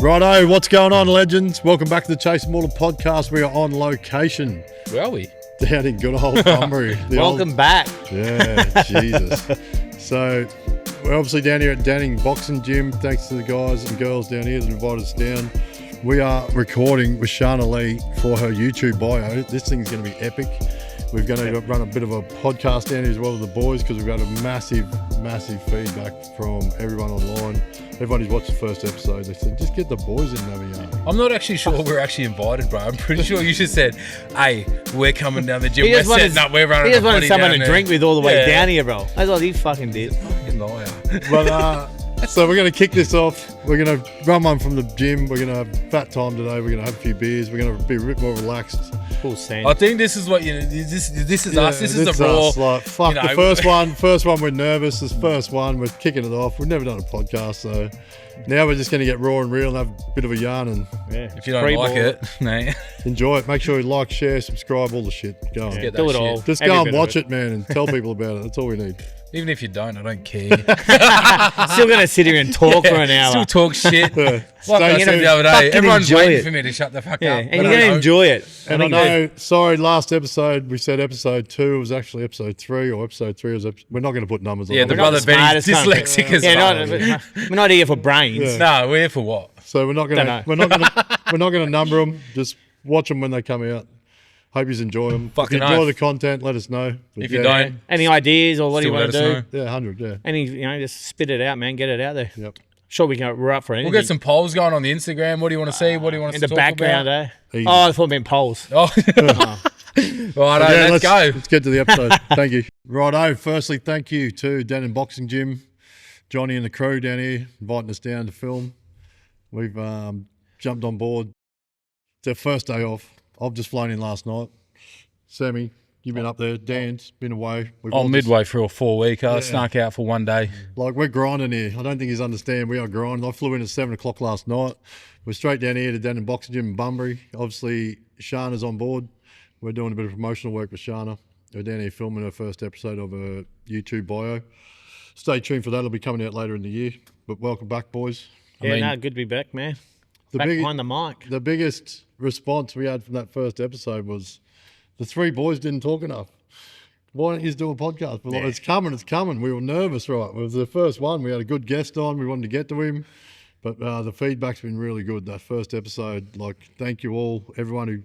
Righto, what's going on, legends? Welcome back to the Chase Immortal podcast. We are on location. Where are we? Down in good old Bunbury. Welcome back. Yeah, Jesus. So, we're obviously down here at Danning Boxing Gym. Thanks to the guys and girls down here that invited us down. We are recording with Seanadh-Leigh for her YouTube bio. This thing's going to be epic. We're going to run a bit of a podcast down here as well with the boys because we've got a massive feedback from everyone online. Everyone who's watched the first episode, they said, just get the boys in over here. I'm not actually sure we're actually invited, bro. I'm pretty sure you just said, hey, we're coming down the gym. We're setting up. We're running. He just wanted someone to there. drink with all the way down here, bro. That's what he fucking did. Fucking liar. But, so we're going to kick this off. We're going to run one from the gym. We're going to have fat time today. We're going to have a few beers. We're going to be a bit more relaxed. Full send. I think this is what you know. This is us. This is the raw. Us, like, fuck, you know, the first one we're nervous. This first one we're kicking it off. We've never done a podcast, so now we're just going to get raw and real and have a bit of a yarn and if you don't like it, mate, enjoy it. Make sure you like, share, subscribe, all the shit. Go on. get that Do it shit. all. Just go and watch it, man, and tell people about it. That's all we need. Even if you don't, I don't care. Still going to sit here and talk for an hour. Still talk shit. Yeah. Like I Stay said tuned. the other day, Fucking everyone's enjoy waiting it. for me to shut the fuck Yeah, up. and but you're I going to don't. enjoy it. And I know, sorry, last episode we said episode 2. It was actually episode 3 or episode 3. We're not going to put numbers on Yeah, it. the We're not brother the Benny's smartest dyslexic as fuck. We're not here for brains. Yeah. No, we're here for what? So we're not going to number them. Just watch them when they come out. Hope you enjoy them. Fucking if you enjoy oath. the content, let us know. But If you don't, Any ideas or what do still you want let to us do? know. yeah, 100, yeah. Any, just spit it out, man. Get it out there. Yep. Sure, we're up for anything. We'll get some polls going on the Instagram. What do you want to see? What do you want us in to the talk background, about? eh? Oh, I thought it meant polls. Oh. Righto, Yeah, let's go. Let's get to the episode. Thank you. Righto, firstly, thank you to Dan Boxing Gym, Johnny and the crew down here, inviting us down to film. We've jumped on board. It's our first day off. I've just flown in last night. Sammy, you've been up there. Dan's been away. We've all I'm just- midway through a 4-week. I Yeah. snuck out for one day. Like, we're grinding here. I don't think he's understand. We are grinding. I flew in at 7 o'clock last night. We're straight down here to Dan Boxing Gym in Bunbury. Obviously, Shana's on board. We're doing a bit of promotional work with Shana. We're down here filming her first episode of her YouTube bio. Stay tuned for that. It'll be coming out later in the year. But welcome back, boys. Yeah, mean- no, good to be back, man. The Back big- behind the mic. The biggest response we had from that first episode was the 3 boys didn't talk enough. Why don't you just do a podcast? We're like, it's coming. We were nervous, right? It was the first one. We had a good guest on. We wanted to get to him. But the feedback's been really good, that first episode. Like, thank you all, everyone who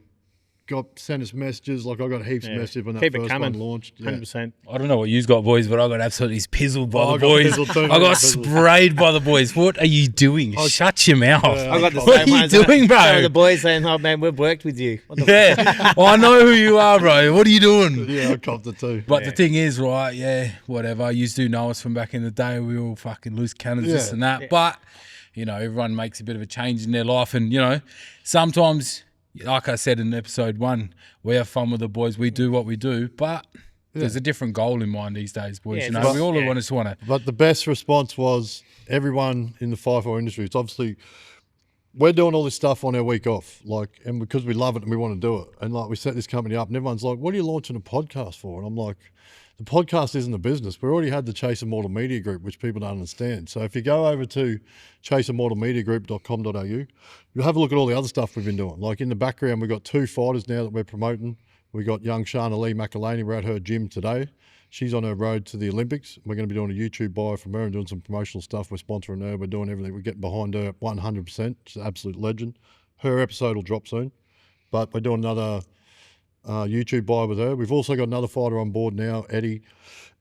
sent us messages. Like, I got heaps of messages when that Keep it first coming. one launched. Yeah. 100%. I don't know what you've got, boys, but I got absolutely pizzled by Oh, the I got boys. pizzled too, I mate. got Pizzled. sprayed by the boys. What are you doing? Shut your mouth. I got the What same are one you as that. doing, bro? Some of the boys saying, oh, man, we've worked with you. What the Yeah, well, I know who you are, bro. What are you doing? Yeah, I copped it too. But the thing is, right, yeah, whatever. You do know us from back in the day. We were all fucking loose cannons, this Yeah. and that. But, you know, everyone makes a bit of a change in their life. And, you know, sometimes, like I said in episode 1, we have fun with the boys. We do what we do. But there's a different goal in mind these days, boys. Yeah, you know, but- we all yeah. want to. But the best response was everyone in the FIFO industry. It's obviously, we're doing all this stuff on our week off, like, and because we love it and we want to do it. And like, we set this company up and everyone's like, what are you launching a podcast for? And I'm like, the podcast isn't a business. We already had the Chase Immortal Media Group, which people don't understand. So if you go over to chaseimmortalmediagroup.com.au, you'll have a look at all the other stuff we've been doing. Like, in the background, we've got 2 fighters now that we're promoting. We got young Seanadh-Leigh McEleney. We're at her gym today. She's on her road to the Olympics. We're going to be doing a YouTube bio from her and doing some promotional stuff. We're sponsoring her. We're doing everything. We're getting behind her 100%. She's an absolute legend. Her episode will drop soon. But we're doing another YouTube bio with her. We've also got another fighter on board now, Eddie.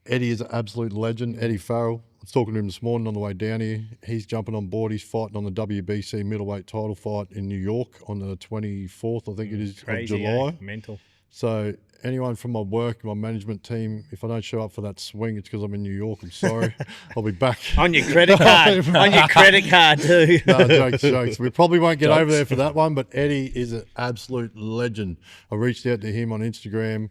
Eddie is an absolute legend, Eddie Farrell. I was talking to him this morning on the way down here. He's jumping on board. He's fighting on the WBC middleweight title fight in New York on the 24th, I think it is, Crazy, of July. eh? Mental. So anyone from my work, my management team, if I don't show up for that swing, it's because I'm in New York. I'm sorry. I'll be back. On your credit card. On your credit card, too. No, jokes. We probably won't get over there for that one, but Eddie is an absolute legend. I reached out to him on Instagram,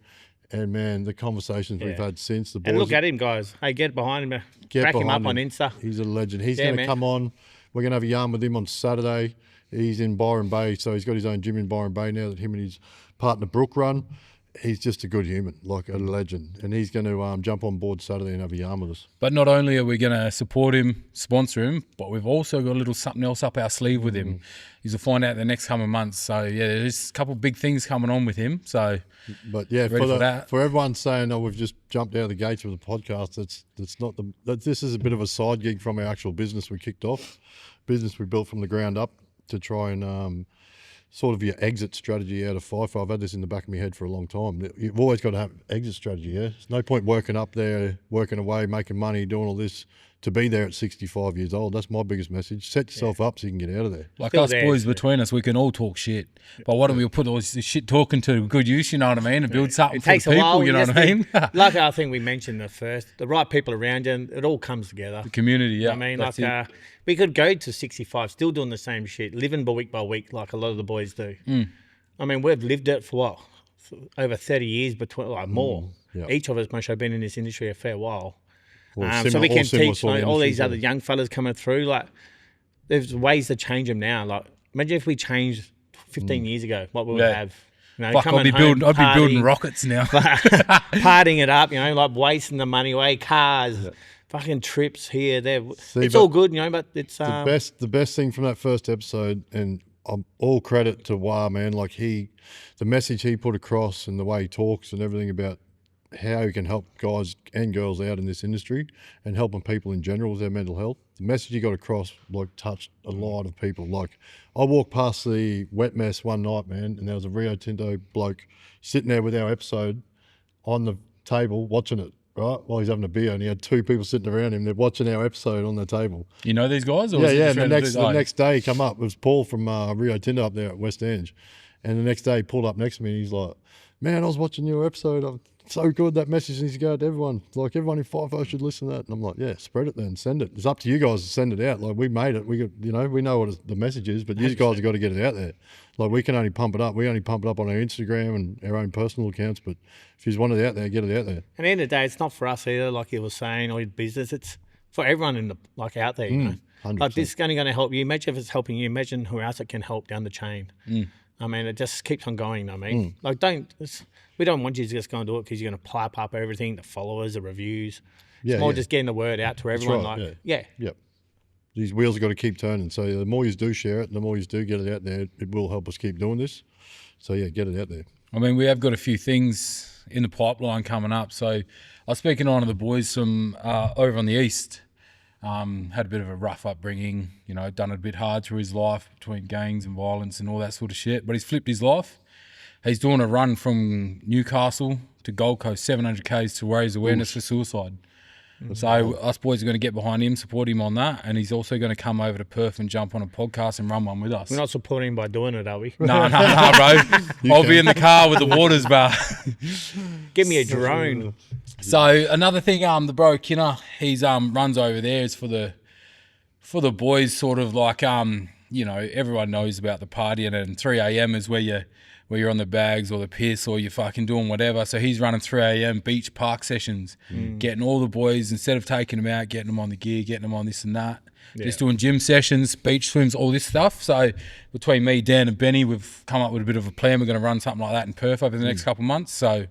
and man, the conversations we've had since, the boys. And look at him, guys. Hey, get behind him. Get Back him up behind on him. Insta. He's a legend. He's Yeah, going to man. come on. We're going to have a yarn with him on Saturday. He's in Byron Bay, so he's got his own gym in Byron Bay now that him and his partner Brooke run. he's just a good human, like a legend, and he's going to jump on board Saturday and have a yarn with us. But not only are we going to support him, sponsor him, but we've also got a little something else up our sleeve with him. You'll find out the next coming months. So yeah, there's a couple of big things coming on with him. So, but yeah, ready for everyone saying, "Oh, we've just jumped out of the gates with the podcast," that's not this is a bit of a side gig from our actual business we kicked off, business we built from the ground up to try and sort of your exit strategy out of FIFO. I've had this in the back of my head for a long time. You've always got to have exit strategy. Yeah, there's no point working up there, working away, making money, doing all this to be there at 65 years old. That's my biggest message. Set yourself up so you can get out of there. Like us boys between us, we can all talk shit. But why don't we put all this shit talking to good use, you know what I mean, and build something for the people, you know what I mean? Like I think we mentioned the right people around you, and it all comes together. The community, yeah. I mean, like we could go to 65 still doing the same shit, living by week like a lot of the boys do. I mean, we've lived it for what? Over 30 years, more. Yeah. Each of us must have been in this industry a fair while. So we can teach all these other young fellas coming through. Like, there's ways to change them now. Like, imagine if we changed 15 years ago, what we would have. You know, Fuck, I'd be building rockets now. Partying it up, you know, like wasting the money away, cars, fucking trips here, there. It's all good, you know, but it's the best thing from that first episode, and all credit to Wah, man. Like the message he put across and the way he talks and everything about how he can help guys and girls out in this industry and helping people in general with their mental health. The message he got across like touched a lot of people. Like I walked past the wet mess one night, man, and there was a Rio Tinto bloke sitting there with our episode on the table watching it, right, while he's having a beer, and he had two people sitting around him. They're watching our episode on the table. You know these guys? Or Yeah. And the next day he come up. It was Paul from Rio Tinto up there at West End. And the next day he pulled up next to me and he's like, "Man, I was watching your episode. So good, that message needs to go out to everyone. Like everyone in FIFO should listen to that." And I'm like, "Yeah, spread it then, send it. It's up to you guys to send it out. Like we made it. We got, we know what the message is, but you guys have got to get it out there. Like we can only pump it up. We only pump it up on our Instagram and our own personal accounts. But if you want it out there, get it out there." And at the end of the day, it's not for us either, like you were saying, or your business. It's for everyone in the out there. You know, 100%. like this is only going to help you. Imagine if it's helping you. Imagine who else it can help down the chain. I mean, it just keeps on going. I mean, like we don't want you to just go and do it because you're going to pipe up everything, the followers, the reviews. It's more just getting the word out to everyone. Right, Yep. These wheels have got to keep turning. So the more you do share it, the more you do get it out there, it will help us keep doing this. So yeah, get it out there. I mean, we have got a few things in the pipeline coming up. So I was speaking on to the boys from over on the east. Had a bit of a rough upbringing, done it a bit hard through his life between gangs and violence and all that sort of shit. But he's flipped his life. He's doing a run from Newcastle to Gold Coast, 700 Ks to raise awareness for suicide. So us boys are going to get behind him, support him on that, and he's also going to come over to Perth and jump on a podcast and run one with us. We're not supporting him by doing it, are we? No, bro. I'll be in the car with the waters bar. Give me a drone. So another thing, the bro Kinner, he's runs over there is for the boys, sort of like everyone knows about the partying, and 3 a.m. is where you're on the bags or the piss or you're fucking doing whatever. So he's running 3 a.m. beach park sessions, getting all the boys, instead of taking them out, getting them on the gear, getting them on this and that, just doing gym sessions, beach swims, all this stuff. So between me, Dan and Benny, we've come up with a bit of a plan. We're going to run something like that in Perth over the next couple of months. So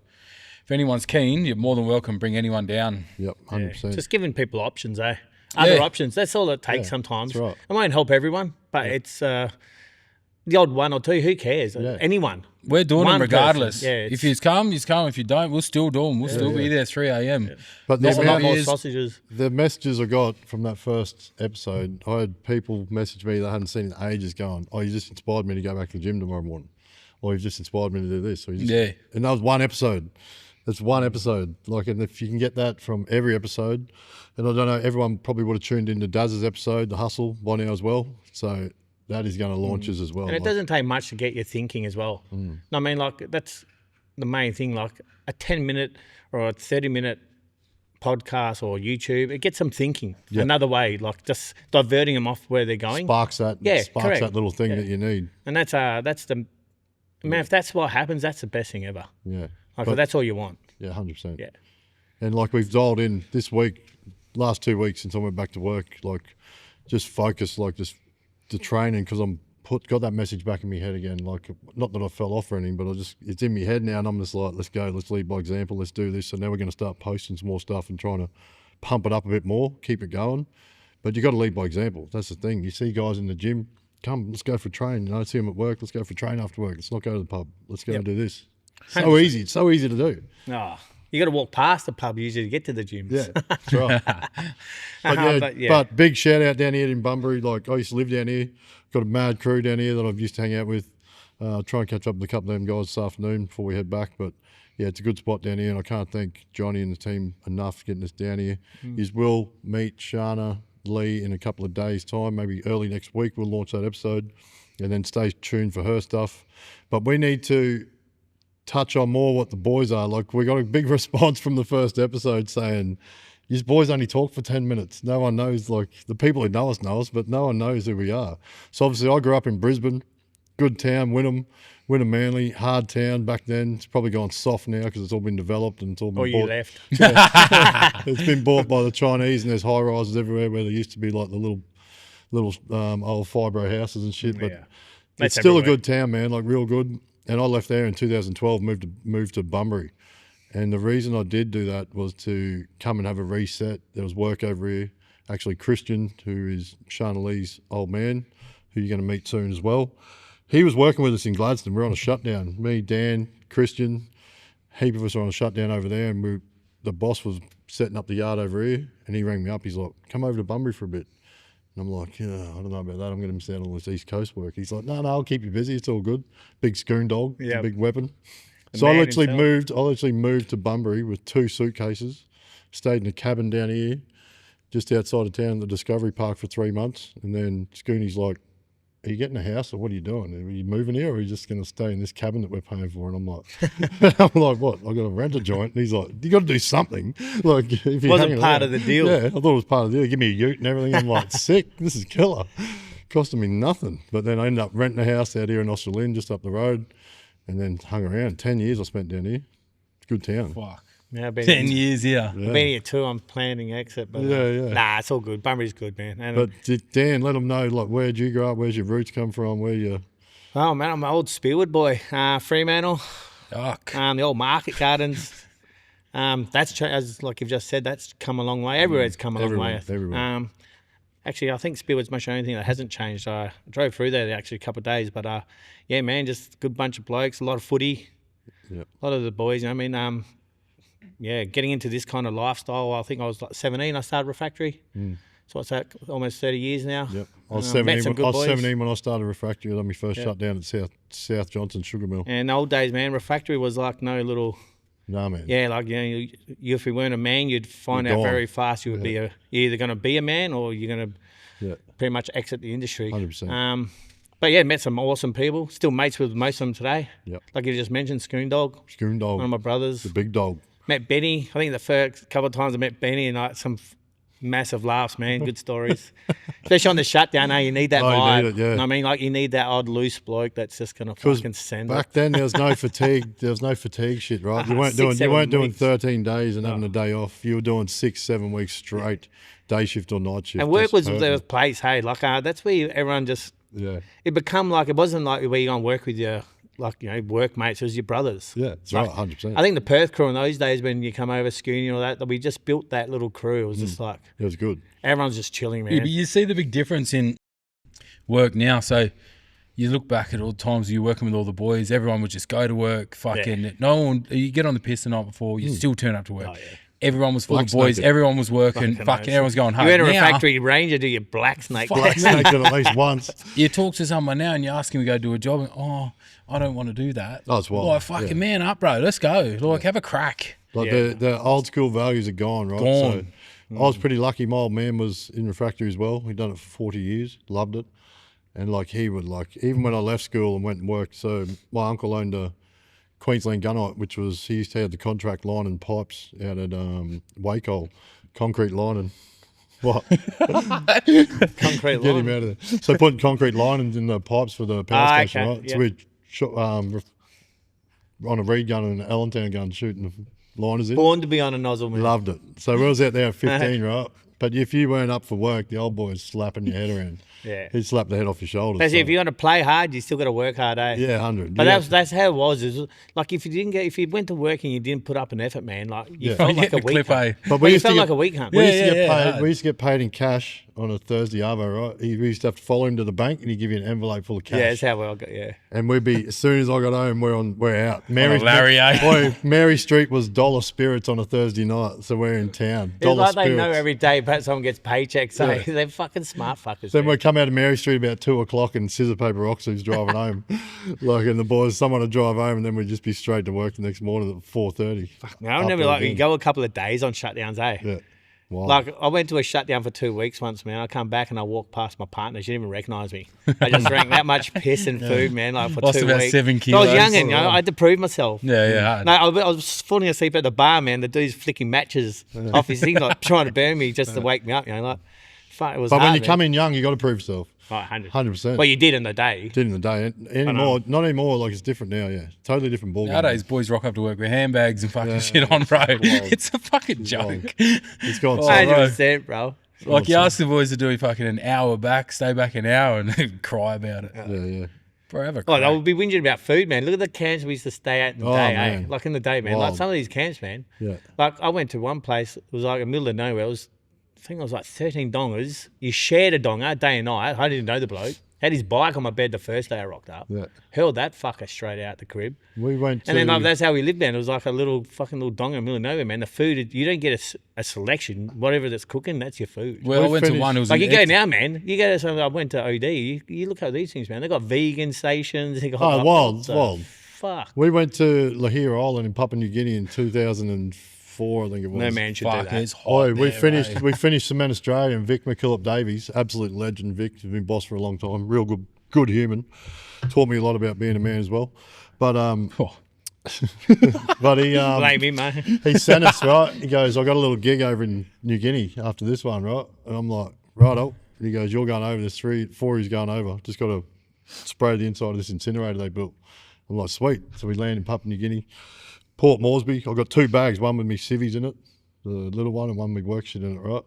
if anyone's keen, you're more than welcome. Bring anyone down. Yep, 100%. Just giving people options, Other options. That's all it takes sometimes. That's right. It won't help everyone, but it's the odd one or two. Who cares? Anyone. We're doing them regardless. If you come. If you don't, we'll still do them. We'll still be there 3 a.m. But not more sausages. The messages I got from that first episode, I had people message me they hadn't seen in ages going, "Oh, you just inspired me to go back to the gym tomorrow morning," or "You've just inspired me to do this." Or and that was one episode. That's one episode. Like, and if you can get that from every episode, and I don't know, everyone probably would have tuned into Daz's episode, The Hustle, by now as well. So that is going to launch us as well. And it doesn't take much to get you thinking as well. I mean, like, that's the main thing. Like a 10-minute or a 30-minute podcast or YouTube, it gets them thinking another way, like just diverting them off where they're going. Sparks that little thing that you need. And that's the, man, if that's what happens, that's the best thing ever. Yeah. Like, but that's all you want. Yeah, 100%. Yeah. And like we've dialed in this week, last 2 weeks since I went back to work, like just focus, like just the training, because I'm got that message back in my head again. Like, not that I fell off or anything, but it's in my head now, and I'm just like, let's go, let's lead by example, let's do this. So now we're going to start posting some more stuff and trying to pump it up a bit more, keep it going. But you got to lead by example. That's the thing. You see guys in the gym, come, let's go for a train. I see them at work, let's go for a train after work. Let's not go to the pub. Let's go and do this. So easy. It's so easy to do. Oh, you got to walk past the pub usually to get to the gym. Yeah, that's right. But big shout out down here in Bunbury. Like, I used to live down here. Got a mad crew down here that I've used to hang out with. Try and catch up with a couple of them guys this afternoon before we head back. But yeah, it's a good spot down here, and I can't thank Johnny and the team enough for getting us down here. You will meet Seanadh-Leigh in a couple of days' time, maybe early next week. We'll launch that episode, and then stay tuned for her stuff. But we need to touch on more what the boys are. Like, we got a big response from the first episode saying, "You boys only talk for 10 minutes. No one knows," like, the people who know us, but no one knows who we are. So obviously I grew up in Brisbane, good town, Wynnum Manly, hard town back then. It's probably gone soft now because it's all been developed and it's all been bought. You left. Yeah. It's been bought by the Chinese, and there's high rises everywhere where there used to be like the little old fibro houses and shit. But it's still a good town, man, like real good. And I left there in 2012, moved to Bunbury. And the reason I did do that was to come and have a reset. There was work over here. Actually, Christian, who is Seanadh-Leigh's old man, who you're going to meet soon as well, he was working with us in Gladstone. We were on a shutdown. Me, Dan, Christian, heap of us were on a shutdown over there, and the boss was setting up the yard over here, and he rang me up. He's like, "Come over to Bunbury for a bit." And I'm like, "Yeah, I don't know about that. I'm going to miss out on all this East Coast work." He's like, No, I'll keep you busy. It's all good. Big schoon dog, it's a big weapon. So I literally moved to Bunbury with 2 suitcases, stayed in a cabin down here, just outside of town, the Discovery Park, for 3 months. And then Scooney's like, "Are you getting a house, or what are you doing? Are you moving here, or are you just going to stay in this cabin that we're paying for?" And I'm like, "What? I got to rent a joint." And he's like, "You got to do something." Like, if you wasn't part of the deal. Yeah, I thought it was part of the deal. Give me a ute and everything. I'm like, sick. This is killer. Costing me nothing. But then I ended up renting a house out here in Australind, just up the road, and then hung around. 10 years I spent down here. It's a good town. Fuck. Yeah, 10 years, yeah. I've been here too. I'm planning exit, but nah, it's all good. Bunbury's good, man. And but Dan, let them know, like, where'd you grow up? Where's your roots come from? Where you? Oh man, I'm an old Spearwood boy. Fremantle. The old market gardens. That's as like you've just said. That's come a long way. Everywhere's come a long way. Everywhere. Actually, I think Spearwood's much the only thing that hasn't changed. I drove through there actually a couple of days, but yeah, man, just a good bunch of blokes. A lot of footy. Yep. A lot of the boys. You know, I mean, yeah, getting into this kind of lifestyle. I think I was like 17. I started Refractory. So what's that? Almost 30 years now. Yep. I was 17 when I started Refractory. I had my first shutdown at South Johnson Sugar Mill. And old days, man, Refractory was like no little. Nah, man. Yeah, like you if you weren't a man, you'd find out very fast you would be you're either going to be a man or you're going to pretty much exit the industry. 100%. But yeah, met some awesome people. Still mates with most of them today. Yep. Like you just mentioned, Schoon Dog. One of my brothers. The big dog. Met Benny. I think the first couple of times I met Benny, and some massive laughs, man. Good stories. Especially on the shutdown, you need that vibe. You need it, yeah. I mean, like you need that odd loose bloke that's just gonna fucking send it. Back then there was no fatigue. There was no fatigue shit, right? You weren't doing 13 days and having a day off. You were doing 6-7 weeks straight, day shift or night shift. And work was the place. Hey, like that's where everyone just. Yeah. It become like it wasn't like where you go and work with your workmates. It was your brothers. Yeah, it's right, 100%. I think the Perth crew in those days when you come over Scoonie and all that we just built that little crew. It was just like it was good. Everyone's just chilling, man. Yeah, but you see the big difference in work now. So you look back at all the times you're working with all the boys. Everyone would just go to work. No one. You get on the piss the night before. You still turn up to work. Oh, yeah. Everyone was full of boys. Everyone was working. Everyone's going home. You went to a factory ranger, do your black snake? Black snake at least once. You talk to someone now and you ask him to go do a job and, I don't want to do that. Oh, it's wild. Like, fucking man up, bro. Let's go. Like, have a crack. Like the old school values are gone, right? So I was pretty lucky. My old man was in Refractory as well. He'd done it for 40 years, loved it. And like he would even when I left school and went and worked. So my uncle owned a Queensland Gunite, which was, he used to have the contract line and pipes out at Waco, concrete lining. What? Concrete line. Get him out of there. So putting concrete linings in the pipes for the power station, right? Yep. So we shot on a Reed gun and an Allentown gun shooting the liners in. Born to be on a nozzle, man. Loved it. So we was out there at 15, right? But if you weren't up for work, the old boy's slapping your head around. Yeah. He'd slap the head off your shoulders. Especially so- if you want to play hard, you still got to work hard, eh? Yeah, 100. But yeah. that's how it was. Is like if you went to work and you didn't put up an effort, man, like you Yeah. felt like a the weak clip, cunt. eh? But Well, you used to felt get- like a weak cunt. We used, to Yeah, get yeah, paid, we used to get paid in cash on a Thursday arvo, right? We used to have to follow him to the bank and he'd give you an envelope full of cash. Yeah, that's how I got. Yeah. And we'd be, as soon as I got home, we're out. Larry, eh? Boy, Mary Street was dollar spirits on a Thursday night, so we're in town. It's Dollar like they know spirits. every day, but someone gets paychecks. So they're fucking smart fuckers. Then man. we'd come out of Mary Street about 2 o'clock and scissor paper Oxley's driving home. Like, and the boys, someone would drive home and then we'd just be straight to work the next morning at 4:30. Now, I remember like you go a couple of days on shutdowns, eh? Yeah. Wow. Like I went to a shutdown for 2 weeks once, man. I come back and I walked past my partner. She didn't even recognise me. I just drank that much piss and food, man. Like for Lost 2 about weeks. 7 I was kilos. young and I had to prove myself. Yeah. No, I was falling asleep at the bar, man. The dude's flicking matches off his thing, like trying to burn me just to wake me up. You know, like fuck, it was. But hard, when you man. come in young, you got to prove yourself. Oh, 100. 100%. Well, you did in the day. Did in the day. Anymore, not anymore. Like, it's different now, yeah. Totally different ballgame. Nowadays, boys rock up to work with handbags and fucking shit on, bro. It's a fucking joke. It's gone. Oh, so- right. 100%, bro. Like, you ask the boys to do fucking an hour back, stay back an hour, and then cry about it. yeah. Bro, have a Oh, crack. they would be whinging about food, man. Look at the camps we used to stay at in the Oh, day, man. eh? Like in the day, man. Wild. Like some of these camps, man. Yeah. Like I went to one place, it was like in the middle of nowhere. I think it was like 13 dongers. You shared a donger day and night. I didn't know the bloke. Had his bike on my bed the first day I rocked up. Yeah. Hurled that fucker straight out the crib. We went to... And then like, that's how we lived, man. It was like a little donger in the middle of nowhere, man. The food, you don't get a selection. Whatever that's cooking, that's your food. Well, I we went to finished- one. It was Like you an go ex- now, man. You go to something. I went to OD. You look at these things, man. They got vegan stations. They got Oh, like, wild, what the wild. Fuck. We went to Lahira Island in Papua New Guinea in 2004, I think it was. No man should Fuck, do that. it's hot. Oh, we there, finished. eh? We finished some in Australia, and Vic McKillop Davies, absolute legend. Vic has been boss for a long time. Real good human. Taught me a lot about being a man as well. But Oh, but he Blame me, mate. he sent us, right. He goes, I got a little gig over in New Guinea after this one, right? And I'm like, righto. And he goes, you're going over. There's 4 he's going over. Just got to spray the inside of this incinerator they built. I'm like, sweet. So we land in Papua New Guinea, Port Moresby. I've got 2 bags, one with me civvies in it, the little one, and one with work shit in it, right?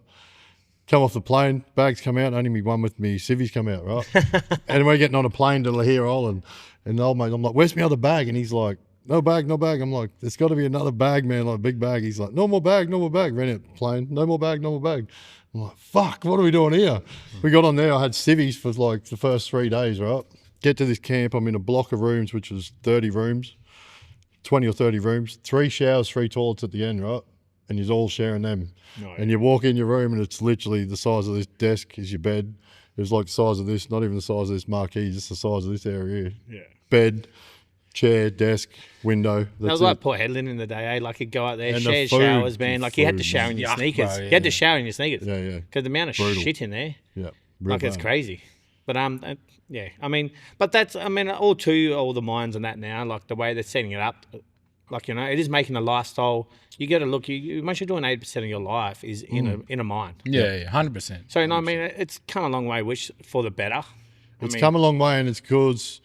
Come off the plane, bags come out, only me one with me civvies come out, right? And we're getting on a plane to Lahira Island, and the old mate, I'm like, where's my other bag? And he's like, no bag. I'm like, there's got to be another bag, man, like a big bag. He's like, no more bag. Ran out the plane, no more bag. I'm like, fuck, what are we doing here? We got on there, I had civvies for like the first 3 days, right? Get to this camp, I'm in a block of rooms, which was 30 rooms, 20 or 30 rooms, 3 showers, 3 toilets at the end, right? And you're all sharing them. No, And you walk in your room and it's literally the size of this desk is your bed. It was like the size of this, not even the size of this marquee, just the size of this area here. Yeah. Bed, chair, desk, window. That That's was it. like Port Hedland in the day, eh? Like you'd go out there, And the share food, showers, man. the Like you had to food, shower in your Yuck, sneakers. bro, You had to yeah. shower in your sneakers. Yeah. Because the amount of Brutal. shit in there, Yeah. like it's crazy. But yeah. I mean, but that's all the mines and that now, like the way they're setting it up, like it is making a lifestyle. You got to look. You once you're doing 80% of your life is in a mine. yeah, 100%. So I mean, it's come a long way, which for the better. It's come a long way, and it's because,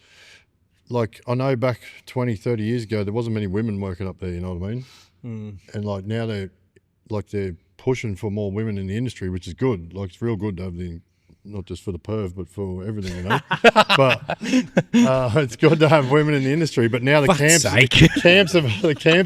like, I know back 20, 30 years ago, there wasn't many women working up there, you know what I mean? And, like, now they're pushing for more women in the industry, which is good. Like, it's real good to have not just for the perv, but for everything, you know? But it's good to have women in the industry. But now the camps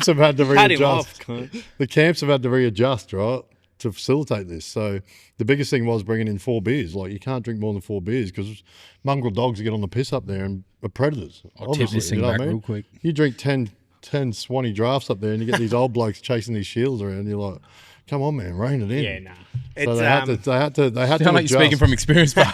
have had to Cut him off, readjust. cunt. The camps have had to readjust, right, to facilitate this. So the biggest thing was bringing in 4 beers. Like, you can't drink more than 4 beers because mongrel dogs get on the piss up there and are predators. I'll tip this thing you know back what I mean? real quick. You drink 10 swanny drafts up there and you get these old blokes chasing these shields around. And you're like, come on, man, rein it in. Yeah, nah. So It's they had to Sound like adjust. you're speaking from experience, but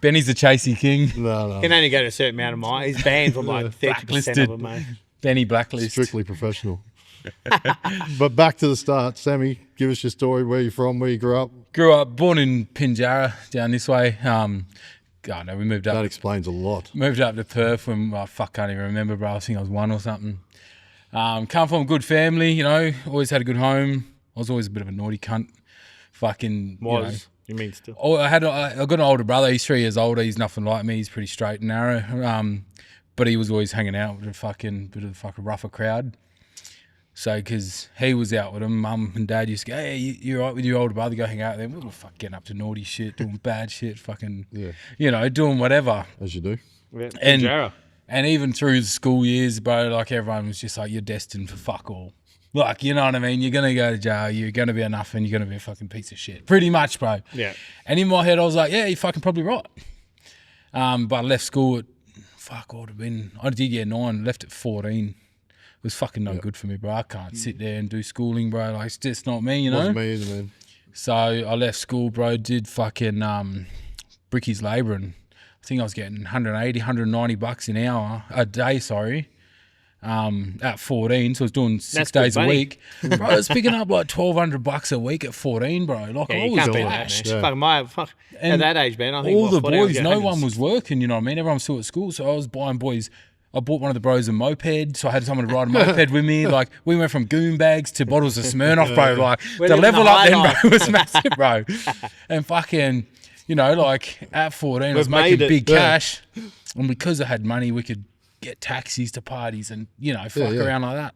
Benny's the chasey king. No, can only go to a certain amount of miles. He's banned from like 30% Blacklisted. of them, mate. Benny blacklist. strictly professional. But back to the start, Sammy, give us your story. Where you from? Where you grew up? Grew up, born in Pinjarra, down this way. God, no, we moved That up. explains a lot. Moved up to Perth when can't even remember, bro. I think I was 1 or something. Come from a good family, you know. Always had a good home. I was always a bit of a naughty cunt. Fucking You mean still? Oh, I got an older brother. He's 3 years older. He's nothing like me. He's pretty straight and narrow. But he was always hanging out with a fucking bit of the fucking rougher crowd. So, because he was out with him, mum and dad used to go, hey, you're right with your older brother, go hang out with them. We were fucking getting up to naughty shit, doing bad shit, fucking, you know, doing whatever. As you do. Yeah. And even through the school years, bro, like everyone was just like, you're destined for fuck all. Like, you know what I mean? You're going to go to jail, you're going to be a nothing, you're going to be a fucking piece of shit. Pretty much, bro. Yeah. And in my head, I was like, yeah, you're fucking probably right. But I left school at, fuck, what would have been, I did year 9, left at 14. It was fucking no good for me, bro. I can't sit there and do schooling, bro. Like, it's just not me, you know? Wasn't me either, man. So I left school, bro, did fucking brickies labouring. I think I was getting 180, 190 bucks an hour, a day, sorry, at 14. So I was doing 6 days a week. Bro, I was picking up like 1,200 bucks a week at 14, bro. Like, I you was can't beat that, flashed. man. Fuck, at that age, man, I think All the 14, boys, no one was working, you know what I mean? Everyone was still at school. So I was buying boys. I bought one of the bros a moped, so I had someone to ride a moped with me. Like, we went from goon bags to bottles of Smirnoff, bro. Like, the level up then, bro, was massive, bro. And fucking, you know, like, at 14, I was making big cash. And because I had money, we could get taxis to parties and, you know, fuck around like that.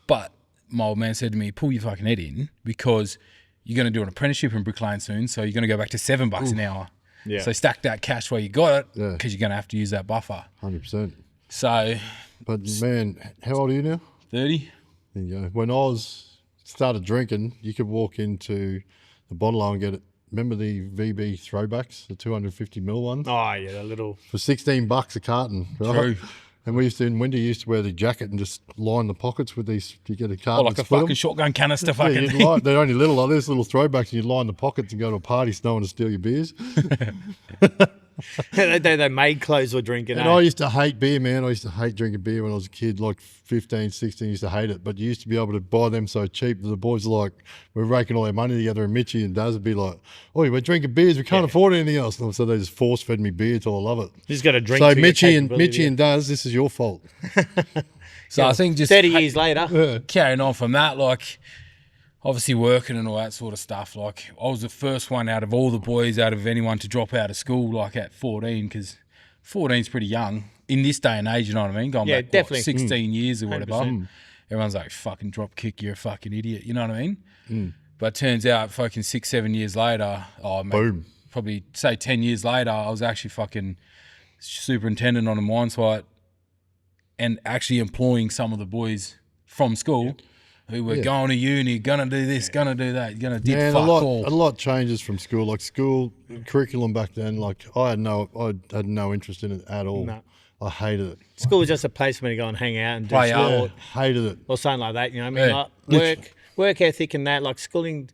But my old man said to me, pull your fucking head in because you're going to do an apprenticeship in Brick Lane soon, so you're going to go back to $7 an hour. Yeah. So stack that cash where you got it because you're going to have to use that buffer. 100%. So. But, man, how old are you now? 30. There you go. When I started drinking, you could walk into the bottle and get it. Remember the VB throwbacks, the 250ml ones? Oh, yeah, the little. For $16 a carton. Right? True. And we used to, in winter, you used to wear the jacket and just line the pockets with these. You get a carton. Like a fucking shotgun canister fucking you'd thing. they're only little, like this, little throwbacks, and you'd line the pockets and go to a party so no one to steal your beers. they made clothes for drinking. And I used to hate beer, man. I used to hate drinking beer when I was a kid, like 15, 16, used to hate it. But you used to be able to buy them so cheap that the boys were like, we're raking all our money together, and Mitchie and Daz would be like, oh, we're drinking beers, we can't afford anything else. And so they just force fed me beer till I love it. You just got to drink. So Mitchie and Daz, this is your fault. So I think just 30 years later. carrying on from that, like obviously working and all that sort of stuff. Like I was the first one out of all the boys, out of anyone to drop out of school, like at 14, because 14 is pretty young in this day and age. You know what I mean? Going back definitely. 16 years or whatever. 100%. Everyone's like, fucking drop kick, you're a fucking idiot. You know what I mean? But turns out, fucking 6-7 years later, Boom. Probably say 10 years later, I was actually fucking superintendent on a mine site and actually employing some of the boys from school who were going to uni, gonna do this, gonna do that, gonna did fuck all. A lot changes from school. Like school curriculum back then, like I had no interest in it at all. No. I hated it. School was just a place for me to go and hang out and do Play sport Hated it. or something like that. You know what I mean? Yeah. Like work ethic and that. Like schooling,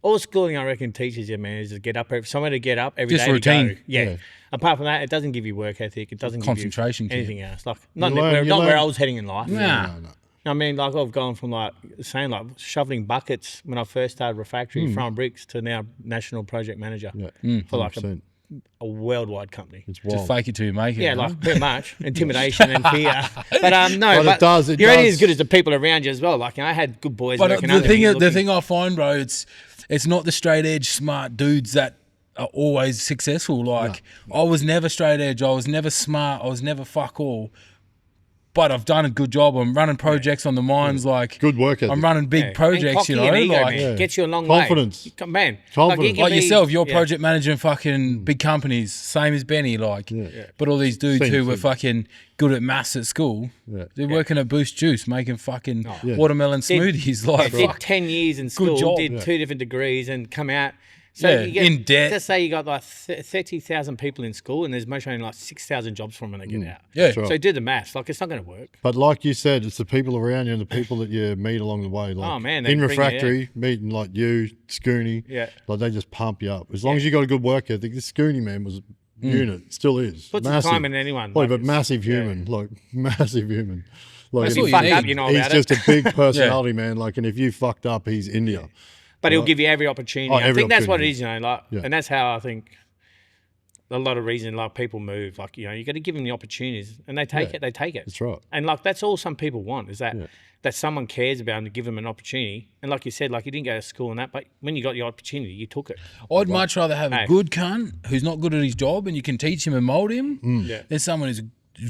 all schooling I reckon teaches you, man, is to get up. Somewhere to get up every Just day. routine. To go. Yeah. Apart from that, it doesn't give you work ethic. It doesn't Concentration, give you anything else. Like not learn- you where learn- I was heading in life. Nah. I mean, like I've gone from like saying like shoveling buckets when I first started refractory front bricks to now national project manager for like 100%. a worldwide company. It's Just wild. fake it till you make it. Yeah, you know? like pretty much intimidation and fear. But no, But it does, it you're only does. as good as the people around you as well. Like I had good boys. But working the under me thing looking- I find, bro, it's not the straight edge smart dudes that are always successful. Like I was never straight edge. I was never smart. I was never fuck all. But I've done a good job. I'm running projects on the mines. Like Good work ethic. I'm running big and projects. cocky You know, and ego, like man, gets you a long Confidence. way. Man, Confidence. like yourself, you're yeah. project manager in fucking big companies, same as Benny. Like, but all these dudes Same who were thing. fucking good at maths at school, they're working at Boost Juice, making fucking watermelon smoothies. Like, did fuck. 10 years in school, job. did 2 different degrees, and come out. So Yeah, you get, in debt. Just say you got like 30,000 people in school, and there's most only like 6,000 jobs from when they get out. Yeah. So do the maths. Like it's not going to work. But like you said, it's the people around you and the people that you meet along the way. Like Oh, man, they in bring you refractory, meeting like you, Scooney. Yeah. Like they just pump you up. As long as you got a good work ethic, this Scooney man was a unit, still is. Put some massive. time in anyone. Like, Like, but it's- massive human, like massive human. Like That's If what you you fuck need. up, you know he's about just it. a big personality, man. Like, and if you fucked up, he's India. But he'll give you every opportunity. I every think that's what it opportunity. is, you know, like, Yeah. and that's how I think a lot of reason like people move. Like, you know, you got to give them the opportunities, and they take it. They take it. That's right. And like that's all some people want is that that someone cares about them to give them an opportunity. And like you said, like you didn't go to school and that, but when you got the opportunity, you took it. I'd much rather have a Hey. good cunt who's not good at his job and you can teach him and mold him Yeah. than someone who's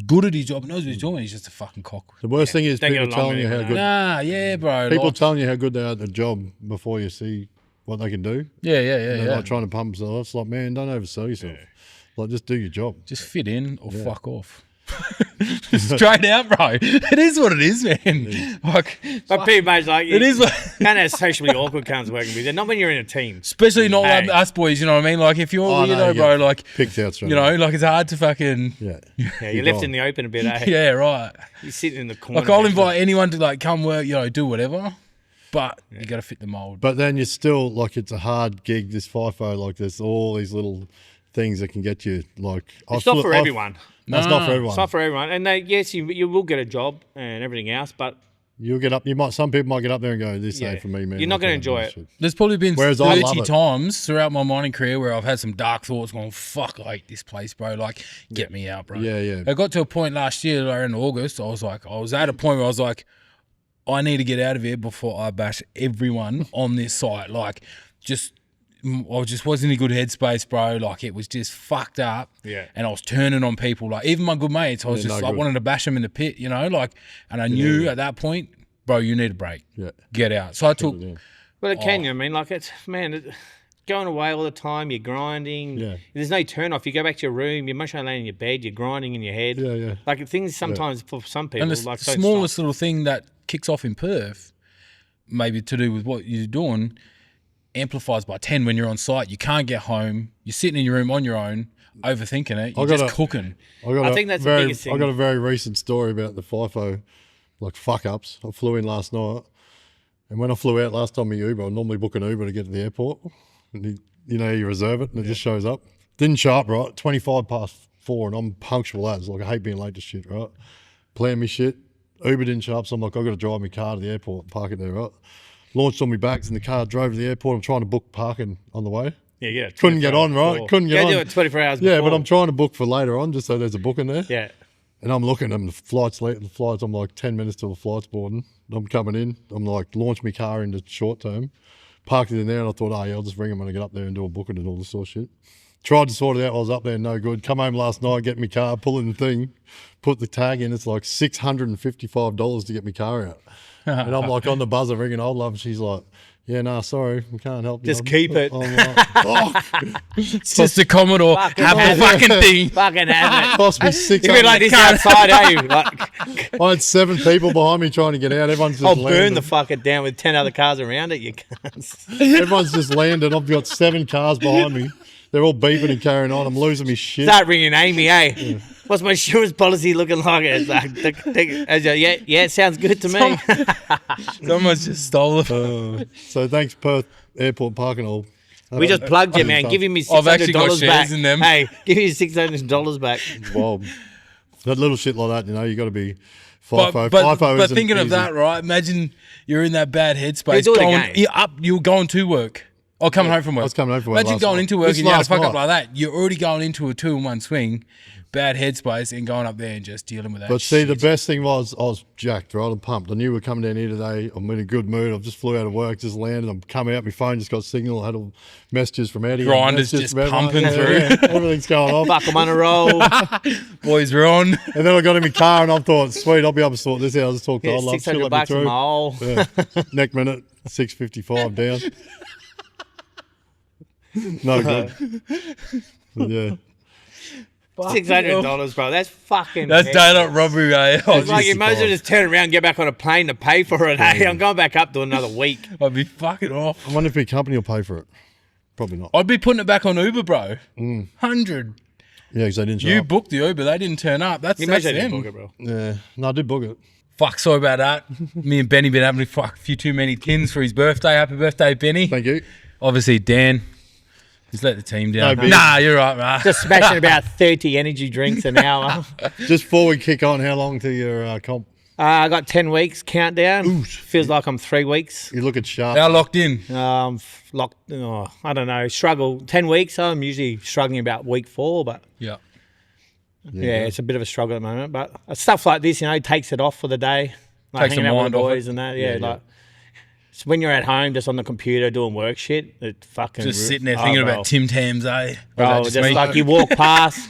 good at his job, knows what he's doing. He's just a fucking cock. The worst thing is Don't get people along telling you with how him, good. Nah, yeah, bro. People like, telling you how good they are at the job before you see what they can do. yeah. They're like trying to pump themselves. It's like, man, don't oversell yourself. Like, just do your job. Just fit in or fuck off. Straight out, bro. It is what it is, man. Like, But pretty much like it is what. kind of socially awkward cunts working with you. Not when you're in a team. Especially not like Hey. us boys, you know what I mean? Like, if you're Oh, weirdo, no, bro, yeah. like, Picked out straight you know, like, it's hard to fucking. Yeah. Yeah, you're left in the open a bit, eh? Yeah, right. You're sitting in the corner. Like, I'll invite anyone to, like, come work, you know, do whatever. But you got to fit the mold. But then you're still, like, it's a hard gig, this FIFO. Like, there's all these little things that can get you, like... It's not for everyone. That's not for everyone. It's not for everyone. And yes, you will get a job and everything else, but You'll get up, some people might get up there and go, this ain't for me, man. You're not I gonna can't do enjoy this it. shit. There's probably been Whereas I love 30 it. times throughout my mining career where I've had some dark thoughts going, fuck, I hate this place, bro. Like, get me out, bro. Yeah, yeah. I got to a point last year, like in August, I was at a point where I was like, I need to get out of here before I bash everyone on this site. Like, I just wasn't in a good headspace, bro. Like, it was just fucked up. Yeah. And I was turning on people. Like, even my good mates, I was Yeah, just no like good. wanting to bash them in the pit, you know? Like, and I knew at that point, bro, you need a break. Yeah. Get out. So I took, well, it can. I mean, like going away all the time. You're grinding. Yeah. There's no turn off. You go back to your room. You're much laying in your bed. You're grinding in your head. Yeah, yeah. Like things sometimes for some people, and the like don't smallest stop. little thing that kicks off in Perth, maybe to do with what you're doing, amplifies by 10 when you're on site. You can't get home. You're sitting in your room on your own, overthinking it. You're just cooking. I think that's the biggest thing. I got a very recent story about the FIFO, like fuck ups. I flew in last night, and when I flew out last time, my Uber, I normally book an Uber to get to the airport. And you reserve it, and it just shows up. Didn't show up right. 4:25, and I'm punctual as. Like, I hate being late to shit, right? Plan me shit. Uber didn't show up, so I'm like, I got to drive my car to the airport, park it there, right? Launched all my bags in the car, drove to the airport. I'm trying to book parking on the way. Yeah. Couldn't get on, right? Couldn't get on. do it 24 hours Yeah, before. but I'm trying to book for later on, just so there's a booking there. Yeah. And I'm looking, and the flight's late. The flight's, I'm like 10 minutes till the flight's boarding. I'm coming in. I'm like, launch my car into short term, parked it in there, and I thought, oh, yeah, I'll just ring them when I get up there and do a booking and all this sort of shit. Tried to sort it out while I was up there, no good. Come home last night, get my car, pull in the thing, put the tag in. It's like $655 to get my car out. And I'm like on the buzzer ringing old love, and she's like, yeah, nah, sorry, we can't help you. Just keep it. I'm like, oh, It's just a Commodore. Fucking Have the hell. fucking thing. Fucking have it. cost me You been like $600. this outside, eh? Like, I had 7 people behind me trying to get out. Everyone's just I'll landed. burn the fucker down with 10 other cars around it, you cunts. Everyone's just landed. I've got 7 cars behind me. They're all beeping and carrying on. I'm losing my shit. Start ringing Amy, eh? What's my insurance policy looking like? It's like, yeah, it sounds good to me. Someone's just stole it. So thanks, Perth Airport Parking Hall. We just plugged you, man. Give him his I've actually got $600 shares back. in them. Hey, give him his $600 back. Well, that little shit like that, you got to be But, FIFO. but, FIFO but isn't thinking of easy. that, right? Imagine you're in that bad headspace. You do it again. You're going to work. Or coming home from work. I was coming home from work Imagine last going night. into work This and you have to last fuck up night. like that. You're already going into a 2-in-1 swing, bad headspace, and going up there and just dealing with that But see, shit. the best thing was I was jacked, right? I'm pumped. I knew we were coming down here today. I'm in a good mood. I just flew out of work, just landed. I'm coming out. My phone just got signal. I had all messages from Eddie. Grinders messages just from everyone. pumping through. Yeah, everything's going off. Fuck, I'm on a roll. Boys are on. And then I got in my car and I thought, sweet, I'll be able to sort this out. I'll just talk to Yeah, old love. She'll let $600 me in through. my hole. Yeah. Next minute, 655 down. No good. But yeah. $600, bro. That's fucking. That's heck. daylight robbery, eh? It's like you might as well just turn around and get back on a plane to pay for it. Hey, I'm going back up to another week. I'd be fucking off. I wonder if your company will pay for it. Probably not. I'd be putting it back on Uber, bro. 100. Yeah, because they didn't show You up. booked the Uber, they didn't turn up. That's Imagine them. book it, bro. Yeah. No, I did book it. Fuck, sorry about that. Me and Benny been having a few too many tins for his birthday. Happy birthday, Benny. Thank you. Obviously, Dan. He's let the team down. No, Ben. Nah, you're right, man. Just smashing about 30 energy drinks an hour. Just before we kick on, how long till your comp? I got 10 weeks countdown. Feels like I'm 3 weeks. You're looking sharp. How locked in? Locked. Oh, I don't know. Struggle. 10 weeks. I'm usually struggling about week 4, but Yeah. yeah, it's a bit of a struggle at the moment. But stuff like this, takes it off for the day. Like Takes hanging the out with mind the off boys it. and that. Yeah, like. So when you're at home, just on the computer doing work shit, it fucking Just sitting there thinking bro. about Tim Tams, eh? Or is Bro, that just me? like you walk past,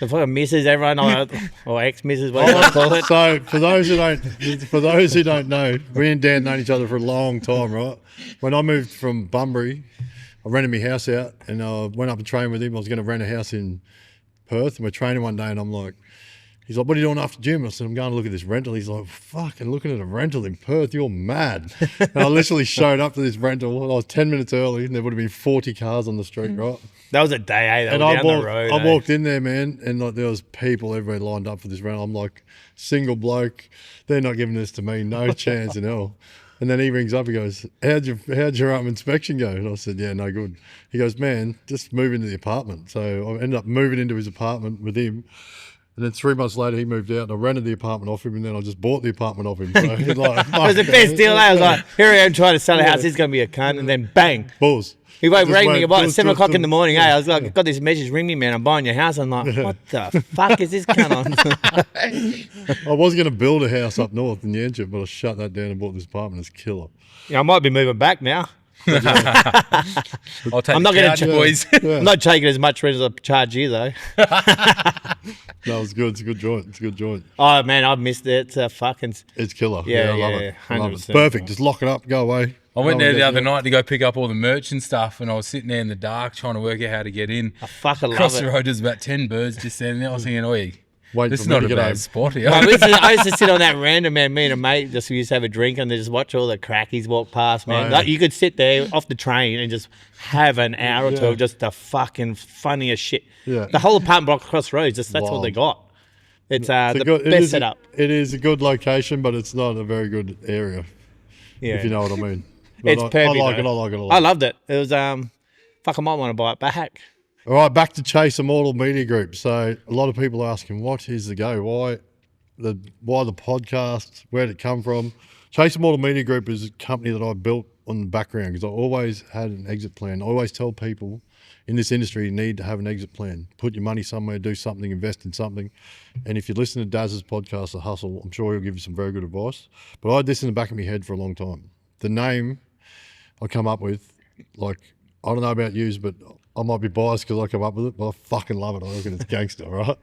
The fucking missus, everyone, or ex-missus, whatever you call it. So for those who don't know, we and Dan known each other for a long time, right? When I moved from Bunbury, I rented my house out and I went up and trained with him. I was going to rent a house in Perth and we're training one day and I'm like, he's like, what are you doing after gym? I said, I'm going to look at this rental. He's like, fucking looking at a rental in Perth, you're mad. And I literally showed up to this rental and I was 10 minutes early and there would have been 40 cars on the street, right? That was a day, eh? That And was down the road. I walked in there, man, and like there was people everywhere lined up for this rental. I'm like, single bloke, they're not giving this to me, no chance in hell. And then he rings up, he goes, how'd your inspection go? And I said, yeah, no good. He goes, man, just move into the apartment. So I ended up moving into his apartment with him. And then 3 months later, he moved out and I rented the apartment off him and then I just bought the apartment off him. So like, It was the best deal, eh? I was like, here I am trying to sell a house, he's going to be a cunt. And then bang. Balls. He rang me went, about 7 o'clock in the morning. Hey, I was like, got this message, ring me, man. I'm buying your house. I'm like, what the fuck is this cunt on? I was going to build a house up north in Yanchep, but I shut that down and bought this apartment. It's killer. Yeah, I might be moving back now. I'll take I'm not the going couch, to, boys. I'm not taking as much rent as I charge you though. No, it's good. It's a good joint. It's a good joint. Oh man, I've missed it. It's fucking. It's killer. Yeah, I love yeah, it. I love it. 100%. Perfect. Just lock it up, go away. I went No there one the gets other you. night to go pick up all the merch and stuff, and I was sitting there in the dark trying to work out how to get in. I fucking Across love the it. road, there's about 10 birds just standing there. I was thinking, oi, Wait this for is me not to a get bad home. spot here. I used to sit on that random, man. Me and a mate just used to have a drink and just watch all the crackies walk past, man. Oh, yeah. Like, you could sit there off the train and just have an hour or two of just the fucking funniest shit. Yeah. The whole apartment block across the road, that's what they got. It's the best setup. It is a good location, but it's not a very good area, Yeah. if you know what I mean. But It's I perfect. like it. though. I like it a lot. I loved it. It was fuck, I might want to buy it back. All right, back to Chase Immortal Media Groups. So a lot of people are asking, what is the go? Why the podcast? Where did it come from? Chase Immortal Media Group is a company that I built on the background because I always had an exit plan. I always tell people in this industry you need to have an exit plan. Put your money somewhere, do something, invest in something. And if you listen to Daz's podcast, The Hustle, I'm sure he'll give you some very good advice. But I had this in the back of my head for a long time. The name I come up with, like, I don't know about yous, but I might be biased because I come up with it, but I fucking love it. I reckon it's gangster, right?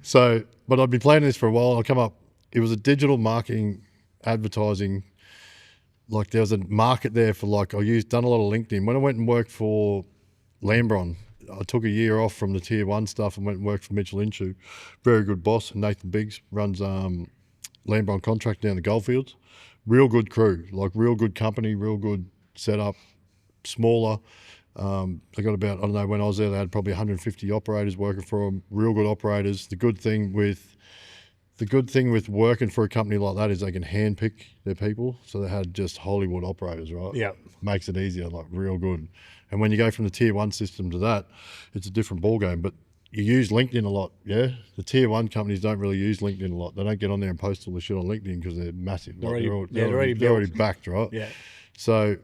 So, but I'd been planning this for a while. I come up, it was a digital marketing, advertising, like there was a market there for like, done a lot of LinkedIn. When I went and worked for Lambron, I took a year off from the tier 1 stuff and went and worked for Mitchell Inshu. Very good boss, Nathan Biggs, runs Lambron Contract down the Goldfields. Real good crew, like real good company, real good setup, smaller. They got about, I don't know, when I was there, they had probably 150 operators working for them, real good operators. The good thing with working for a company like that is they can handpick their people. So they had just Hollywood operators, right? Yeah. Makes it easier, like real good. And when you go from the tier 1 system to that, it's a different ballgame. But you use LinkedIn a lot, yeah? The tier 1 companies don't really use LinkedIn a lot. They don't get on there and post all the shit on LinkedIn because they're massive. They're They're already backed, right? Yeah. So,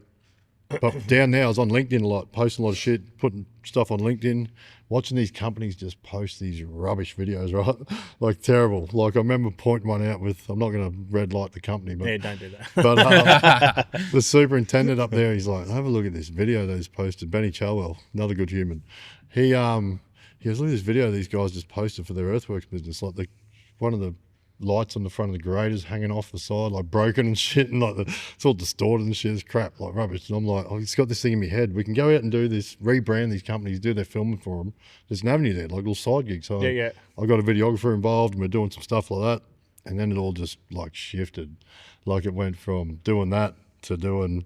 but down there, I was on LinkedIn a lot, posting a lot of shit, putting stuff on LinkedIn, watching these companies just post these rubbish videos, right? Like terrible. Like I remember pointing one out with, I'm not going to red light the company, but Yeah, don't do that. but the superintendent up there, he's like, have a look at this video that he's posted. Benny Chalwell, another good human. He goes, look at this video these guys just posted for their earthworks business. Like one of the lights on the front of the graders hanging off the side, like broken and shit, and like it's all distorted and shit. It's crap, like rubbish. And I'm like, oh, it's got this thing in my head. We can go out and do this, rebrand these companies, do their filming for them. There's an avenue there, like little side gigs. So Yeah. I got a videographer involved, and we're doing some stuff like that. And then it all just like shifted. Like it went from doing that to doing,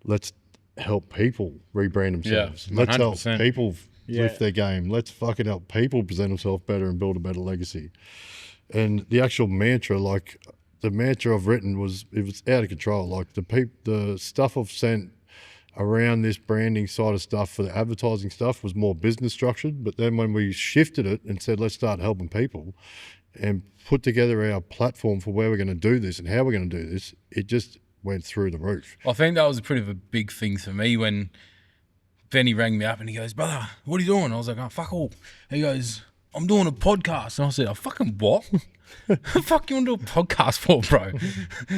let's help people rebrand themselves. Yeah, Let's help 100%. people Yeah. lift their game. Let's fucking help people present themselves better and build a better legacy. And the actual mantra, like the mantra I've written it was out of control. Like the stuff I've sent around this branding side of stuff for the advertising stuff was more business structured. But then when we shifted it and said, let's start helping people and put together our platform for where we're going to do this and how we're going to do this, it just went through the roof. I think that was pretty of a big thing for me when Benny rang me up and he goes, brother, what are you doing? I was like, oh, fuck all. He goes, I'm doing a podcast. And I said, oh, fucking what? What the fuck you want to do a podcast for, bro?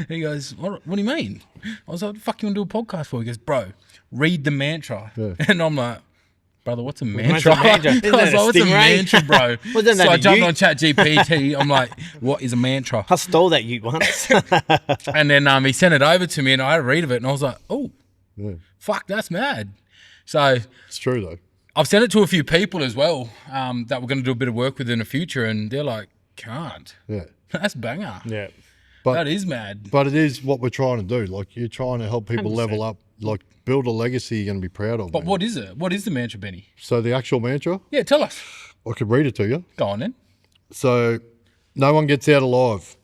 He goes, what do you mean? I was like, what the fuck you want to do a podcast for? He goes, bro, read the mantra. Yeah. And I'm like, brother, what's a mantra? mantra? I Isn't was that a like, what's a stingray? mantra, bro? Wasn't So that I a jumped ute? on ChatGPT. I'm like, what is a mantra? I stole that ute once. And then he sent it over to me, and I had a read of it, and I was like, oh, Yeah. fuck, that's mad. So It's true though. I've sent it to a few people as well that we're going to do a bit of work with in the future, and they're like, can't. Yeah. That's banger. Yeah. But That is mad. but it is what we're trying to do. Like, you're trying to help people 100%. level up, like build a legacy you're going to be proud of. But man. what is it? What is the mantra, Benny? So the actual mantra, Yeah, tell us. I could read it to you. Go on then. So, no one gets out alive,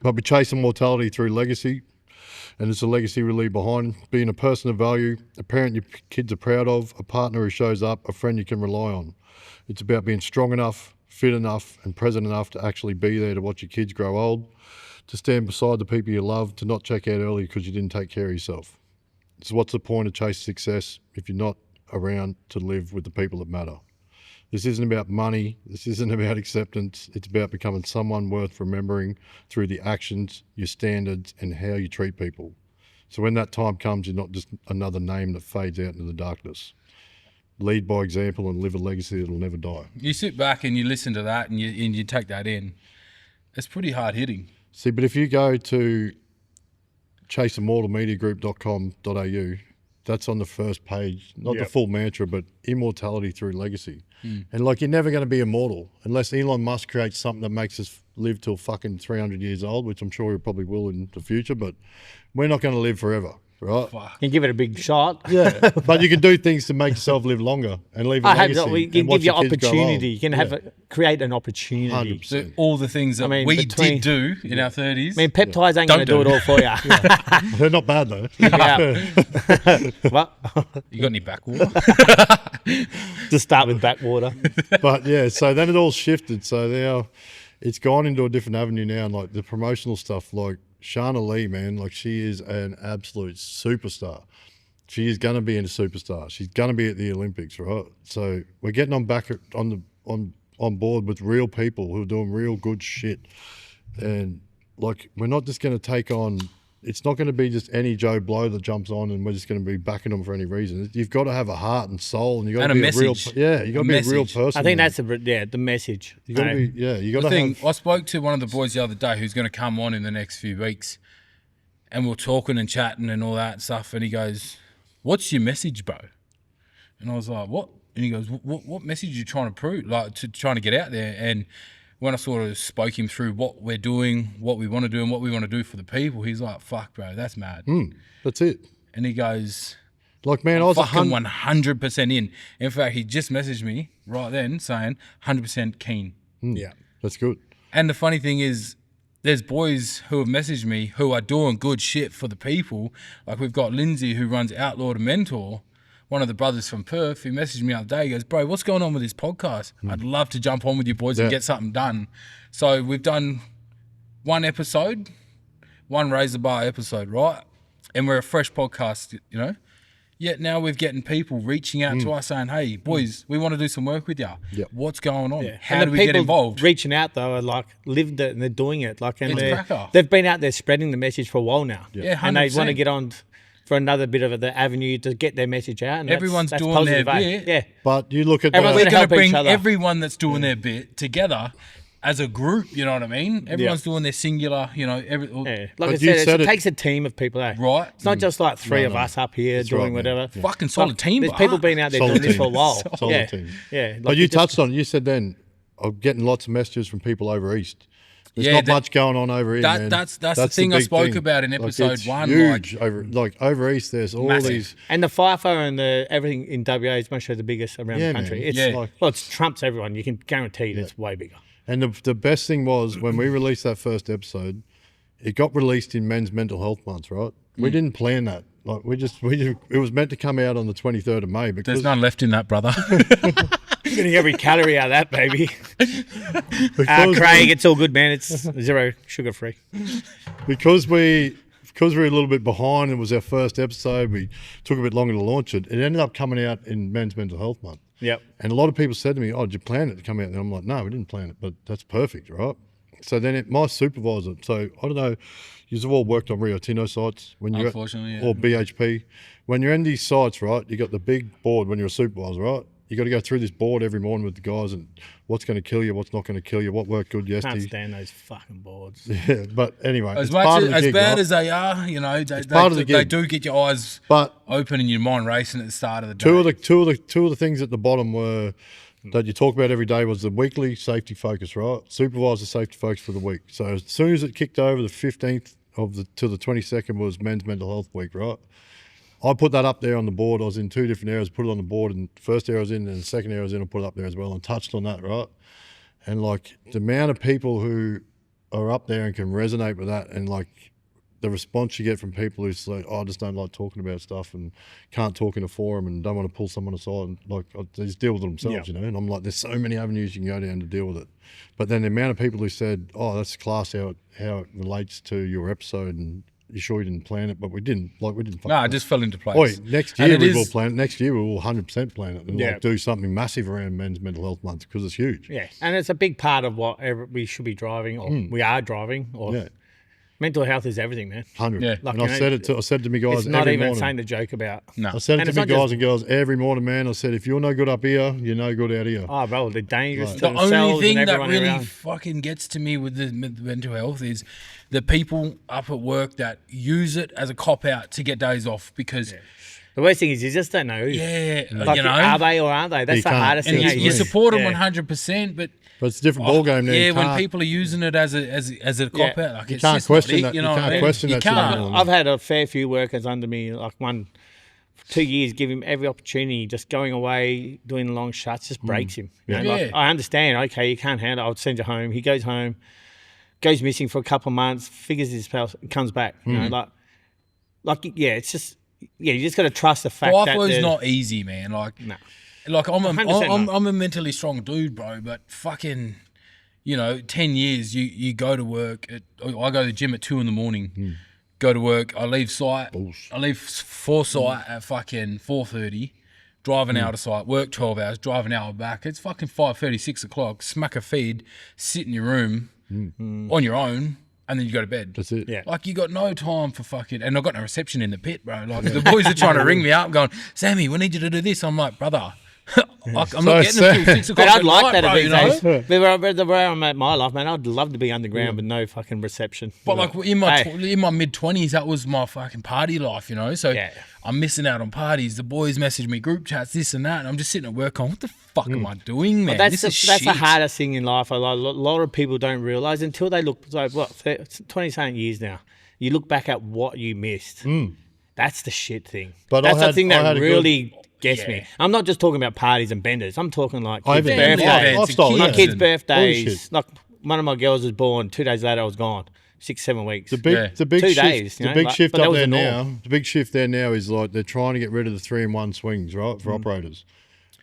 but we chase immortality through legacy, and it's a legacy we leave behind. Being a person of value, a parent your kids are proud of, a partner who shows up, a friend you can rely on. It's about being strong enough, fit enough, and present enough to actually be there to watch your kids grow old, to stand beside the people you love, to not check out early because you didn't take care of yourself. So what's the point of chasing success if you're not around to live with the people that matter? This isn't about money. This isn't about acceptance. It's about becoming someone worth remembering through the actions, your standards, and how you treat people. So when that time comes, you're not just another name that fades out into the darkness. Lead by example and live a legacy that'll never die. You sit back and you listen to that and you take that in. It's pretty hard hitting. See, but if you go to ChaseImmortalMediaGroup.com.au, that's on the first page, not the Yep. full mantra, but immortality through legacy. And like, you're never going to be immortal unless Elon Musk creates something that makes us live till fucking 300 years old, which I'm sure he probably will in the future, but we're not going to live forever, right? Fuck. You give it a big shot. Yeah, but you can do things to make yourself live longer and leave a I hope legacy. that we and can watch give you your kids grow old. opportunity. You can create an opportunity. 100%. So all the things that I mean, we between- did do in our 30s. I mean, peptides ain't Don't going to do it do. all for you. They're not bad though. Yeah. What? You got any backwater? Just start with backwater. But yeah, so then it all shifted. So now it's gone into a different avenue now, and like the promotional stuff, like Seanadh-Leigh, man, like she is an absolute superstar. She is going to be a superstar. She's going to be at the Olympics, right? So we're getting on board with real people who are doing real good shit, and like we're not just going to take on. It's not going to be just any Joe Blow that jumps on and we're just going to be backing them for any reason. You've got to have a heart and soul, and you've got And to a be a real, message. yeah, you got to be a real message. person. I think man. that's the message. You got to be, yeah, you got The to thing, have. I spoke to one of the boys the other day who's going to come on in the next few weeks, and we're talking and chatting and all that stuff, and he goes, "What's your message, bro?" And I was like, "What?" And he goes, "What message are you trying to prove, like trying to get out there?" And when I sort of spoke him through what we're doing, what we want to do, and what we want to do for the people, he's like, "Fuck, bro, that's mad." That's it. And he goes, Like, man, I was "Fucking 100. 100% in." In fact, he just messaged me right then saying 100% keen. Yeah. That's good. And the funny thing is, there's boys who have messaged me who are doing good shit for the people. Like we've got Lindsay who runs Outlaw to Mentor, one of the brothers from Perth, who messaged me the other day. He goes, "Bro, what's going on with this podcast? I'd love to jump on with you boys and Yeah. get something done." So we've done one episode, one Razor Bar episode, right? And we're a fresh podcast, you know? Yet now we're getting people reaching out to us saying, "Hey, boys, we want to do some work with you. Yep. What's going on? Yeah. How And do the we get people involved?" Reaching out though are like lived it and they're doing it. Like, and It's cracker. they've been out there spreading the message for a while now. Yeah, And they want to 100%. get on for another bit of the avenue to get their message out. And Everyone's that's doing their positive, eh? bit. Yeah. But you look at Everyone's We're gonna going help to bring each other. everyone that's doing their bit together as a group, you know what I mean? Everyone's doing their singular, you know, Yeah. Like But I you said, said it it- takes a team of people, eh? right? It's not just like three No, of no. us up here That's doing right, man. whatever. Yeah. Fucking solid team. There's but people been out there Solid doing this team. for a while. Solid yeah. team. Yeah. Like But you it just- touched on it. You said then, I'm getting lots of messages from people over east. There's Yeah, not that- much going on over here, that- man. that's the thing I big spoke thing. about in Like, episode it's one, Huge over east. There's all Massive. these. And the FIFO and the everything in WA is much of the biggest around Yeah, the country. man. It's Yeah. like- well, it's trumps everyone. You can guarantee it's way bigger. And the best thing was when we released that first episode, it got released in Men's Mental Health Month, right? We didn't plan that. Like it was meant to come out on the 23rd of May because There's none left in that, brother. Getting every calorie out of that, baby. because, Craig, it's all good, man. It's zero sugar free. because we were a little bit behind. It was our first episode. We took a bit longer to launch it. It ended up coming out in Men's Mental Health Month. Yep. And a lot of people said to me, "Oh, did you plan it to come out?" And I'm like, "No, we didn't plan it, but that's perfect, right?" So then my supervisor, so I don't know, you've all worked on Rio Tinto sites when you're Unfortunately, or BHP. When you're in these sites, right, you got the big board when you're a supervisor, right? You got to go through this board every morning with the guys and what's going to kill you, what's not going to kill you, what worked good Can't yesterday. stand those fucking boards. Yeah, but anyway, As it's much part of the as gig, bad right? as they are, you know, part of the they gig. do get your eyes But open and your mind racing at the start of the day. two of the things at the bottom were that you talk about every day was the weekly safety focus, right? Supervisor safety focus for the week. So as soon as it kicked over, the 15th to the 22nd was Men's Mental Health Week, right? I put that up there on the board. I was in two different areas, put it on the board, and the first area I was in and the second area I was in, I put it up there as well and touched on that, right? And like the amount of people who are up there and can resonate with that, and like the response you get from people who's like, oh, I just don't like talking about stuff and can't talk in a forum and don't want to pull someone aside and like they just deal with it themselves, you know. And I'm like, there's so many avenues you can go down to deal with it. But then the amount of people who said, oh, that's class how it relates to your episode, and you sure you didn't plan it, but we didn't. No, it just fell into place. Oi, next year And it we will is- plan it. Next year we will 100% plan it and Yeah. like do something massive around Men's Mental Health Month because it's huge. Yeah, and it's a big part of what we should be driving, or we are driving, or Yeah. mental health is everything, man. 100. Yeah. Like, and you I know, said to me guys It's not every even morning. something to joke about. No. I said it And to it's me not guys just- and girls every morning, man. I said, if you're no good up here, you're no good out here. Oh, bro, they're dangerous to The themselves only thing and that everyone really around. fucking gets to me with the mental health is the people up at work that use it as a cop out to get days off because, The worst thing is you just don't know. like, you know, are they or aren't they? That's You the can't. hardest and thing. you support them Yeah. 100%, but But it's a different ballgame now. yeah, You when can't- people are using it as a cop out, like You it's can't just question not that- it, you you know what can't I mean? question You that shit can't. anymore. I've had a fair few workers under me, like one for 2 years, give him every opportunity, just going away, doing long shots, just breaks him. You know, Yeah. like, I understand, okay, you can't handle it, I'll send you home. He goes home, goes missing for a couple of months, figures his pals, comes back. You know, yeah, it's just, yeah, you just got to trust the fact that FIFO's there's- not easy, man. Like, No. like I'm 100% I'm a mentally strong dude, bro. But fucking, you know, 10 years you go to work. I go to the gym at 2 a.m. Go to work. I leave site. I leave for site at fucking 4:30. Drive an hour to site. Work 12 hours. Drive an hour back. It's fucking 5:30, 6 o'clock. Smack a feed. Sit in your room on your own, and then you go to bed. That's it. Yeah. Like, you got no time for fucking... And I've got no reception in the pit, bro. Like, the boys are trying to ring me up going, Sammy, we need you to do this. I'm like, brother, I'm not getting until 6 o'clock But I'd at like night, that bro, at you these know? days. But the way I'm at my life, man, I'd love to be underground with no fucking reception. But like in my Hey. in my mid-20s, that was my fucking party life, you know. So Yeah. I'm missing out on parties. The boys message me group chats, this and that, and I'm just sitting at work going, "What the fuck am I doing, man? That's This is that's the shit." hardest thing in life. A lot of people don't realize until they look. Like, what 20-something years now, you look back at what you missed. That's the shit thing. But that's I the thing had that a really gets Yeah. me. I'm not just talking about parties and benders. I'm talking like I kids' even Family birthdays. events and lifestyle, kids My yeah. kids' and- birthdays. Bullshit. Like one of my girls was born. 2 days later, I was gone. 6-7 weeks. The big, Yeah. the big 2 shift, days, you the know, big like- shift but that up was there the now. norm. The big shift there now is like they're trying to get rid of the 3-in-1 swings, right, for operators.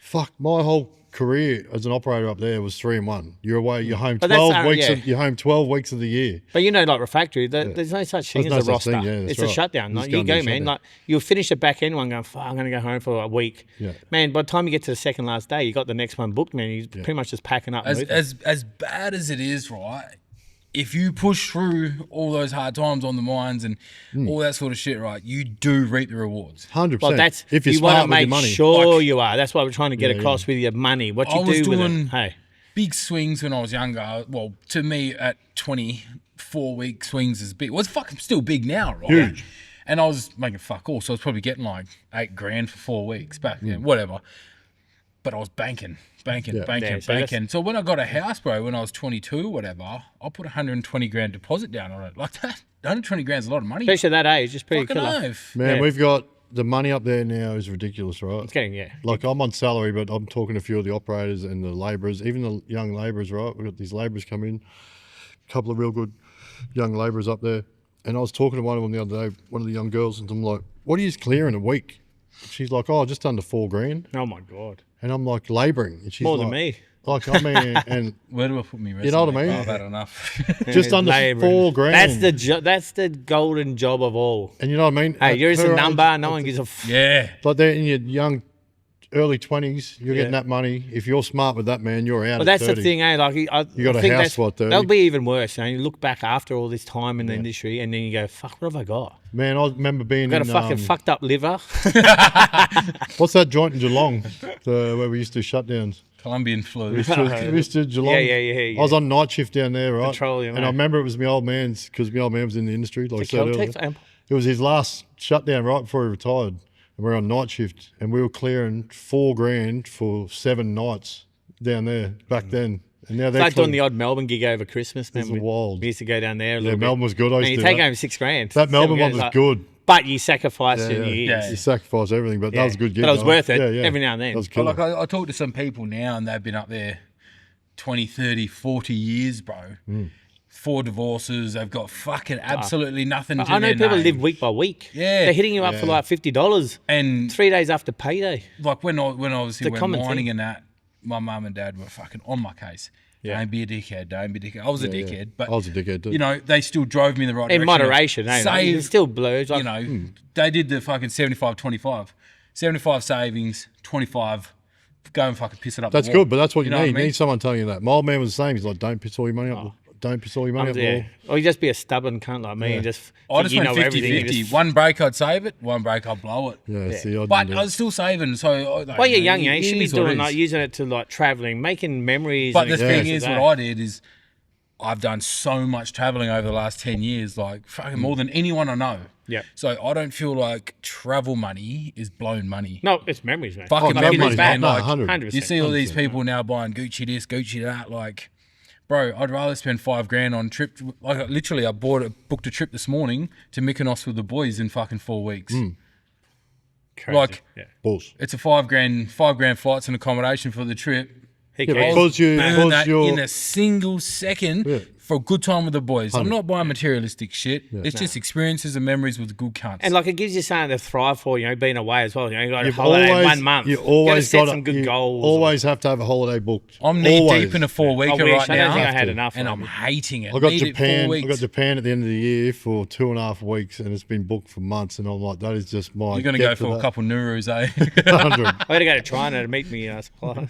Fuck, my whole career as an operator up there was 3-in-1. You're away, you're home But that's 12 weeks. yeah. You're home 12 weeks of the year. But you know, like refractory, there's no such thing There's as no a such roster. thing, yeah, that's It's a right. shutdown. You Like, just you go and go, do a man. shutdown. Like you'll finish the back end one going, fuck, I'm going to go home for a week. Yeah. Man, by the time you get to the second last day, you got the next one booked, man. You're pretty much just packing up. And moving. As bad as it is, right? If you push through all those hard times on the mines and all that sort of shit, right, you do reap the rewards. 100%. Well, that's if you're you want smart to with your make money. sure Like- you are. That's what we're trying to get Yeah, across with your money. What I you was do with doing- it. Hey, Big swings when I was younger. Well, to me, at 24-week swings is big. Well, it's fucking still big now, right? Huge. And I was making fuck all, so I was probably getting like $8,000 for 4 weeks back then, whatever. But I was banking. Yeah, so So when I got a house, bro, when I was 22, whatever, I put $120,000 deposit down on it. Like that, 120 grand is a lot of money. especially at that age, it's pretty Fucking killer. oath. Man, Yeah. we've got the money up there now is ridiculous, right? It's getting Like I'm on salary, but I'm talking to a few of the operators and the labourers, even the young labourers, right? We've got these labourers come in, a couple of real good young labourers up there. And I was talking to one of them the other day, one of the young girls, and I'm like, what do you clear in a week? She's like, oh, just under $4,000. Oh my god, And I'm like, labouring. And she's more like, than me. Like, I mean, and Where do I put me? You know what I mean? I've had enough. just under Labouring. $4,000. That's the golden job of all. And you know what I mean? Hey, At you're just a her number. age, No one gives a. Yeah. like they're in your young early 20s, you're getting that money. If you're smart with that, man, you're out. But at that's 30. the thing, eh? Like, You got a house, what, 30? That'll be even worse. You look back after all this time in the industry, and then you go, "Fuck, what have I got? Man, I remember being Got a in fucking fucked up liver." what's that joint in Geelong, where we used to do shutdowns? Colombian flu. We used to Geelong. Yeah. I was on night shift down there, right? Petroleum, and I remember it was my old man's, because my old man was in the industry, like I said earlier. It was his last shutdown right before he retired. And we were on night shift, and we were clearing $4,000 for 7 nights down there back then. And now they're like doing the odd Melbourne gig over Christmas. Man, wild. We used to go down there. Yeah, Melbourne was good. I used you to take do home $6,000. that Melbourne one was good. But you sacrificed your years. Yeah. You sacrifice everything, but that was a good gig. But it was worth it Yeah. every now and then. That was But killer. like I talk to some people now, and they've been up there 20, 30, 40 years, bro. 4 divorces. They've got fucking absolutely nothing to I know their people name. live week by week. Yeah. They're hitting you up for like $50 And 3 days after payday. like when I obviously went common mining thing. and that, my mum and dad were fucking on my case. Don't be a dickhead. Don't be a dickhead. I was a dickhead, but I was a dickhead too. you know, they still drove me in the right direction. In moderation, eh? Save, It still blows. Like, you know, they did the fucking 75-25. 75 savings, 25 go and fucking piss it up. That's the wall. good, but that's what you know need. I You mean? need someone telling you that. My old man was the same. He's like, don't piss all your money up. Don't piss all your money up the wall. Or you just be a stubborn cunt like me and just I just you went know everything. 50-50. One break I'd save it, one break I'd blow it. Yeah, see, I But didn't do I it. was still saving, so... Well, you're young, you it should be is what it doing is. like using it to like traveling, making memories. But and the thing experiences, is, what I did is I've done so much traveling over the last 10 years, like fucking more than anyone I know. Yeah. So I don't feel like travel money is blown money. No, it's memories, man. Fucking travel memories, money's man. not- Like, 100%. you see all these people now buying Gucci this, Gucci that. Like, bro, I'd rather spend $5,000 on trip. Like, literally, I booked a trip this morning to Mykonos with the boys in fucking 4 weeks. Crazy. Like, Balls. it's a $5,000 flights and accommodation for the trip. He Yeah, cares. because you, Burn because that you're, in a single second for a good time with the boys. I'm not buying materialistic shit. It's just experiences and memories with good cunts. And like it gives you something to thrive for, being away as well. You got a you've holiday always, 1 month. you Gotta always set got some good you goals. always have to have a holiday booked. I'm knee Always. deep in a 4-weeker I wish. right I don't now, think I had enough. and of I'm it. hating it. I got Need it 4 Japan. I weeks. got Japan at the end of the year for 2.5 weeks, and it's been booked for months. And I'm like, that is just my. You're going to go for a couple Nurus, eh? 100. I got to go to China to meet me supplier.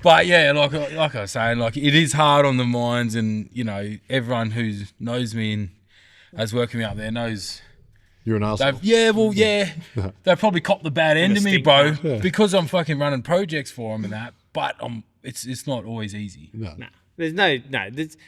But yeah, like I was saying, like it is hard on the minds, and you know everyone who knows me and has worked with me up there knows. You're an arsehole. They probably copped the bad end of me, stink bro, nut. because I'm fucking running projects for them and that. But it's not always easy. No. There's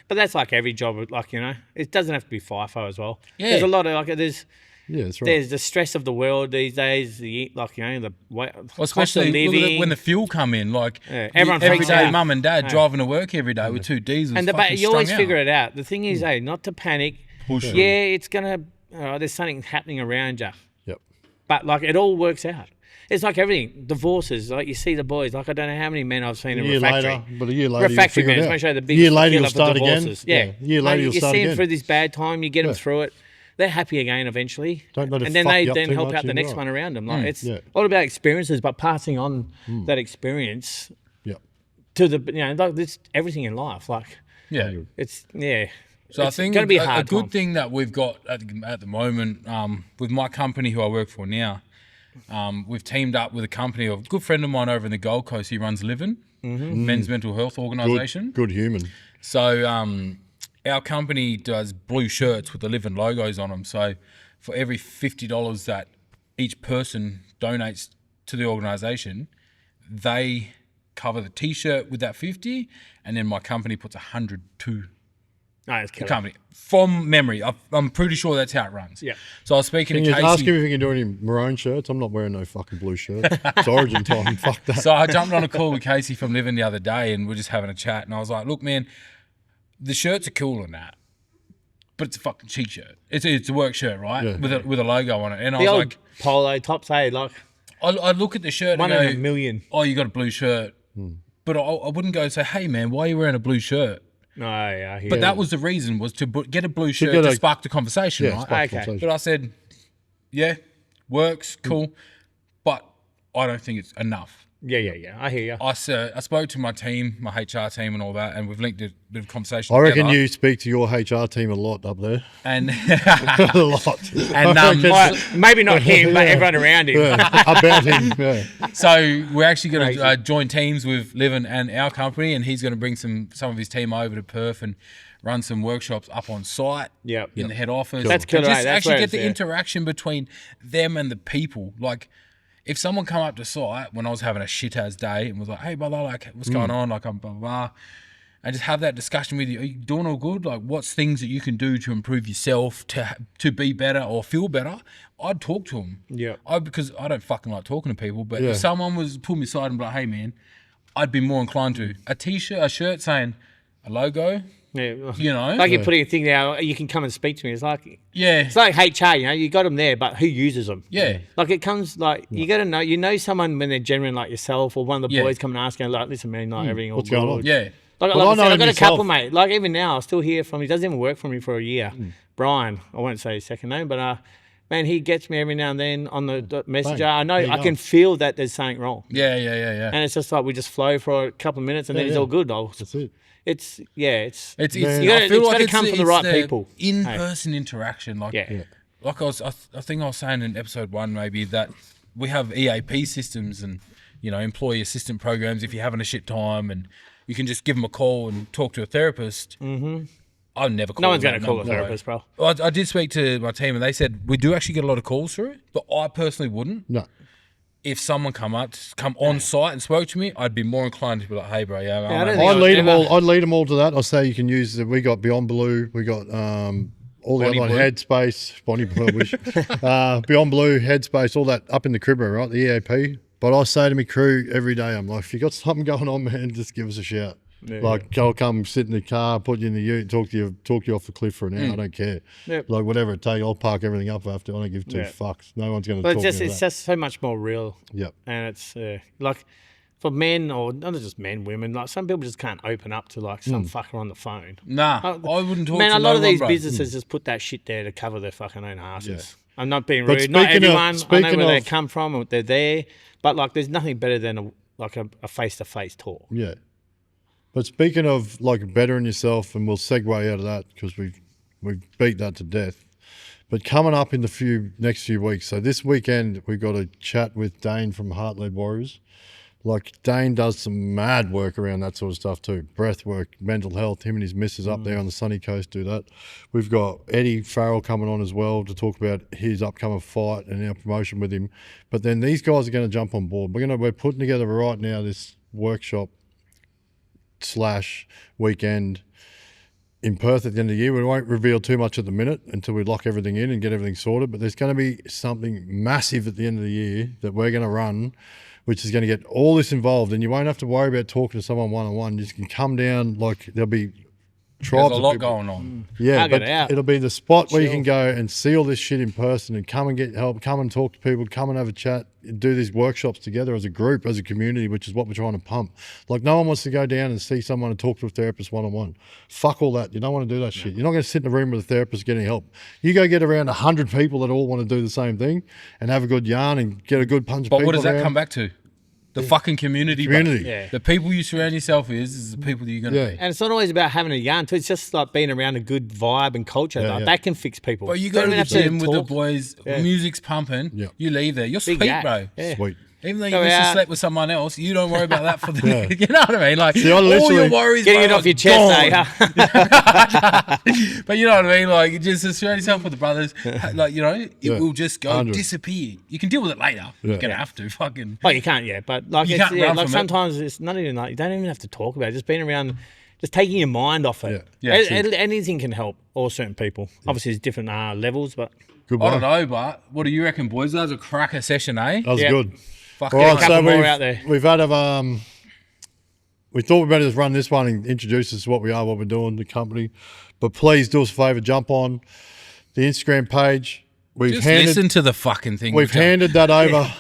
but that's like every job. Like it doesn't have to be FIFO as well. Yeah. There's a lot of there's Yeah, that's right. there's the stress of the world these days. The the way, Well, cost of especially look at it living. when the fuel come in, like everyone every freaks day, out. mum and dad driving to work every day with 2 diesels. and fucking you always strung figure out. it out. The thing is, not to panic. Push Yeah, through. it's gonna. There's something happening around you, Yep. but like it all works out. It's like everything. Divorces, like you see the boys. Like I don't know how many men I've seen A in year refractory. later, but a year later, you'll Refractory figure man, it it's out. going to show the A biggest year later, killer you'll for start again. divorces. Yeah. A year later, you'll you start see them again. through this bad time. You get them through it. They're happy again eventually. Don't let it and then fuck they you up then too help much out the and next right. one around them. Like it's Yeah. all about experiences, but passing on that experience Yep. to the like this everything in life. Like Yeah. it's So I it's think gonna be a a hard good time. thing that we've got at the moment with my company who I work for now, we've teamed up with a company of a good friend of mine over in the Gold Coast. He runs Livin, men's mental health organisation. Good human. So our company does blue shirts with the Livin logos on them. So for every $50 that each person donates to the organisation, they cover the T-shirt with that 50, and then my company puts 100 to no, it's the killer. company. From memory, I'm pretty sure that's how it runs. Yeah. So I was speaking Can to you Casey. ask him if he can do any maroon shirts? I'm not wearing no fucking blue shirt. It's Origin time. Fuck that. So I jumped on a call with Casey from Livin the other day, and we're just having a chat. And I was like, "Look, man, the shirts are cool and that, but it's a fucking cheap shirt. It's a work shirt, right? Yeah. With a logo on it." And I The was old like, polo tops, like I look at the shirt one and in I a go, million. "Oh, you got a blue shirt," but I wouldn't go say, "Hey, man, why are you wearing a blue shirt?" No, yeah, But that was the reason, was to get a blue shirt get to a- spark the conversation, Yeah, right? spark Okay. conversation. But I said, yeah, works, cool, but I don't think it's enough. Yeah. I hear you. I spoke to my team, my HR team and all that, and we've linked a bit of conversation I reckon together. you speak to your HR team a lot up there. And A lot. and Maybe not him, but everyone around him. About him. Yeah. so we're actually going to join teams with Livin and our company, and he's going to bring some of his team over to Perth and run some workshops up on site in the head office. That's cool, And just right? That's actually where get it's the there. interaction between them and the people. Like, if someone come up to site when I was having a shit-ass day and was like, hey, brother, like, what's going on? Like, I'm blah, blah, blah. And just have that discussion with you. Are you doing all good? Like, what's things that you can do to improve yourself, to be better or feel better? I'd talk to them. Yeah. Because I don't fucking like talking to people. But if someone was pull me aside and be like, hey, man, I'd be more inclined to. A T-shirt, a shirt saying a logo, Yeah. you know? Like you're putting a thing there, you can come and speak to me. It's like Yeah. it's like HR, you got them there, but who uses them? Yeah. Like it comes like you got to know someone when they're genuine like yourself or one of the Yeah. boys come and ask you like, listen, man, like everything all What's going on? good. Yeah. Like, Well, like I I said, know I got a myself. couple, mate. Like even now, I still hear from. He doesn't even work for me for a year. Brian, I won't say his second name, but man, he gets me every now and then on the messenger. Bang. I know There you I go. can feel that there's something wrong, Yeah. and it's just like we just flow for a couple of minutes and then it's yeah. all good. That's it. It's It's Man. You gotta- I feel it's like gotta it's come from the right people. In-person interaction. Like, yeah. like I think I was saying in episode 1 maybe that we have EAP systems and, you know, employee assistant programs if you're having a shit time, and you can just give them a call and talk to a therapist. Mm-hmm. I'd never call No one's that going to call a number. therapist, bro. I did speak to my team and they said we do actually get a lot of calls through it, but I personally wouldn't. No. If someone come on site and spoke to me, I'd be more inclined to be like, hey, bro, I don't I'm think I'd lead them ever- all. I'd lead them all to that. I'll say you can use. We got Beyond Blue. We got all the Bonnie other one, Blue. Headspace, Bonnie Blue, I wish. Beyond Blue, Headspace, all that up in the crib room, right? The EAP. But I say to me crew every day, I'm like, if you got something going on, man, just give us a shout. Like I'll come sit in the car, put you in the ute, talk you off the cliff for an hour. I don't care. Yep. Like whatever it takes, I'll park everything up after. I don't give two Yeah. fucks. No one's going to But talk it's about just that. so much more real, Yep. and it's like for men or not just men, women. Like some people just can't open up to like some fucker on the phone. Nah, I wouldn't talk Man, to a lot no of these one, bro. businesses just put that shit there to cover their fucking own asses. Yeah. I'm not being But rude. Not speaking of- everyone. I know speaking where they of- come from and they're there, but like there's nothing better than a face-to-face talk. Yeah. But speaking of like bettering yourself, and we'll segue out of that because we've beat that to death. But coming up in the next few weeks, so this weekend we've got a chat with Dane from Heart-Led Warriors. Like Dane does some mad work around that sort of stuff too. Breath work, mental health. Him and his missus up there on the sunny coast do that. We've got Eddie Farrell coming on as well to talk about his upcoming fight and our promotion with him. But then these guys are going to jump on board. We're putting together right now this workshop / weekend in Perth at the end of the year. We won't reveal too much at the minute until we lock everything in and get everything sorted. But there's going to be something massive at the end of the year that we're going to run, which is going to get all this involved, and you won't have to worry about talking to someone one-on-one. You just can come down, like there'll be tribes There's a of lot people. going on. Yeah, I'll get but it out. it'll be the spot where you Chill. can go and see all this shit in person and come and get help, come and talk to people, come and have a chat, do these workshops together as a group, as a community, which is what we're trying to pump. Like no one wants to go down and see someone and talk to a therapist one-on-one. Fuck all that. You don't want to do that shit. You're not going to sit in a room with a therapist getting help. You go get around 100 people that all want to do the same thing and have a good yarn and get a good punch of But people what does that around. come back to? The fucking community. bro. Community. Yeah. The people you surround yourself with is the people that you're going to Yeah. be. And it's not always about having a yarn too. It's just like being around a good vibe and culture. Yeah, like, yeah. that can fix people. But you Don't go to even the have gym with the talk. boys, Yeah. music's pumping, Yeah. you leave there. You're Big sweet, yak. bro. Yeah. Sweet. Even though you Go used to out. sleep with someone else, you don't worry about that for the Yeah. you know what I mean? Like See, I all your literally- worries, Getting bro, it off are your chest, gone. eh? But you know what I mean? Like just surround yourself with the brothers. Like, you know, it Yeah. will just go 100. disappear. You can deal with it later. You're Yeah. gonna have to fucking Oh, you can't, yeah. But like, You it's, can't yeah, run like from it. sometimes it's not even like you don't even have to talk about it. Just being around, just taking your mind off it. Yeah. Yeah, true. Anything can help, or certain people. Obviously, there's different levels, but Good I one. don't know, but what do you reckon, boys? That was a cracker session, eh? That was Yeah. good. Fuck All yeah. right, couple so more out there. we've had we thought we'd better just run this one and introduce us to what we are, what we're doing, the company. But please do us a favour, jump on the Instagram page. We've Just listen to the fucking thing. we've handed that over.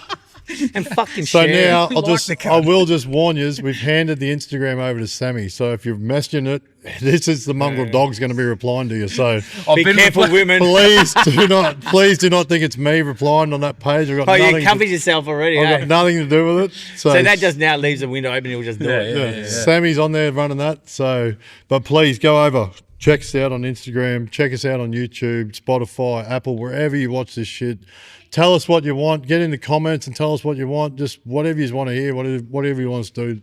and fucking So share. now Like I will just warn you, we've handed the Instagram over to Sammy. So if you're messaging it, this is the mongrel dog's going to be replying to you. So I've Be been careful, women. please do not think it's me replying on that page. I've got Oh, nothing. you covered yourself already. I've Eh? got nothing to do with it. So that just now leaves the window open. He'll just do it. yeah. Sammy's on there running that. So, but please go over, check us out on Instagram, check us out on YouTube, Spotify, Apple, wherever you watch this shit. Tell us what you want. Get in the comments and tell us what you want. Just whatever you want to hear, whatever you want us to do,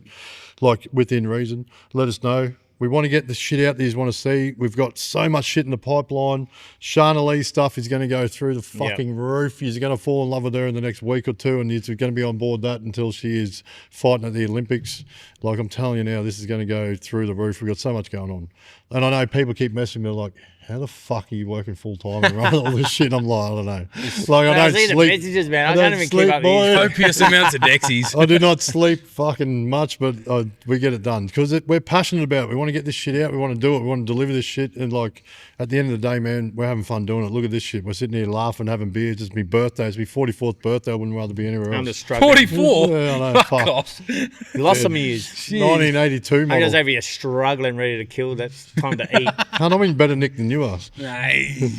like within reason. Let us know. We want to get the shit out that you want to see. We've got so much shit in the pipeline. Seanadh-Leigh stuff is going to go through the fucking roof. He's going to fall in love with her in the next week or two, and he's going to be on board that until she is fighting at the Olympics. Like I'm telling you now, this is going to go through the roof. We've got so much going on. And I know people keep messaging me like, how the fuck are you working full time and running all this shit? I'm like, I don't know. Like I don't see the sleep. messages, man. I I can't don't even sleep, keep up boy. with copious amounts of Dexies. I do not sleep fucking much, but we get it done because we're passionate about it. We want to get this shit out. We want to do it. We want to deliver this shit. And like at the end of the day, man, we're having fun doing it. Look at this shit. We're sitting here laughing, having beers. It's my birthday. It's my 44th birthday. I wouldn't rather be anywhere I'm else. just struggling. 44. Yeah, I know. Fuck. Off. You lost some years. 1982 I'm model. just over here struggling, ready to kill. That's time to eat. I'm in better nick than you are. Hey.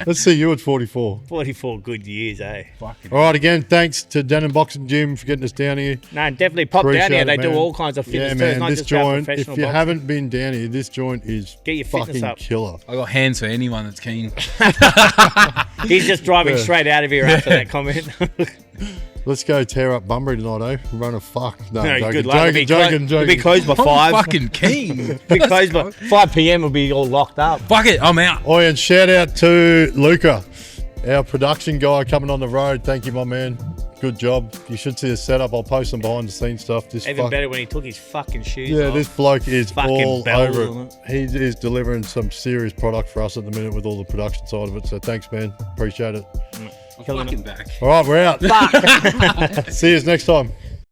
Let's see you at 44. 44 good years, eh? Fucking. All right, again, thanks to Denon Boxing Gym for getting us down here. No, definitely pop Appreciate down here. it, They do man. all kinds of fitness Yeah, too. man, It's not this just about joint, if professional you boxing. haven't been down here, this joint is Get your fitness fucking up. killer. I got hands for anyone that's keen. He's just driving straight out of here after that comment. Let's go tear up Bunbury tonight, eh? Run a fuck. No, No, joking, good luck. joking. It'll be closed by I'm 5. fucking keen. It'll be closed by 5 p.m. will be all locked up. Fuck it, I'm out. Oh, and shout out to Luca, our production guy coming on the road. Thank you, my man. Good job. You should see the setup. I'll post some behind the scenes stuff. Even better when he took his fucking shoes Yeah, off. this bloke is Fucking all bells over on it. He is delivering some serious product for us at the minute with all the production side of it. So thanks, man. Appreciate it. I'm fucking back. All right, we're out. Fuck. See you next time.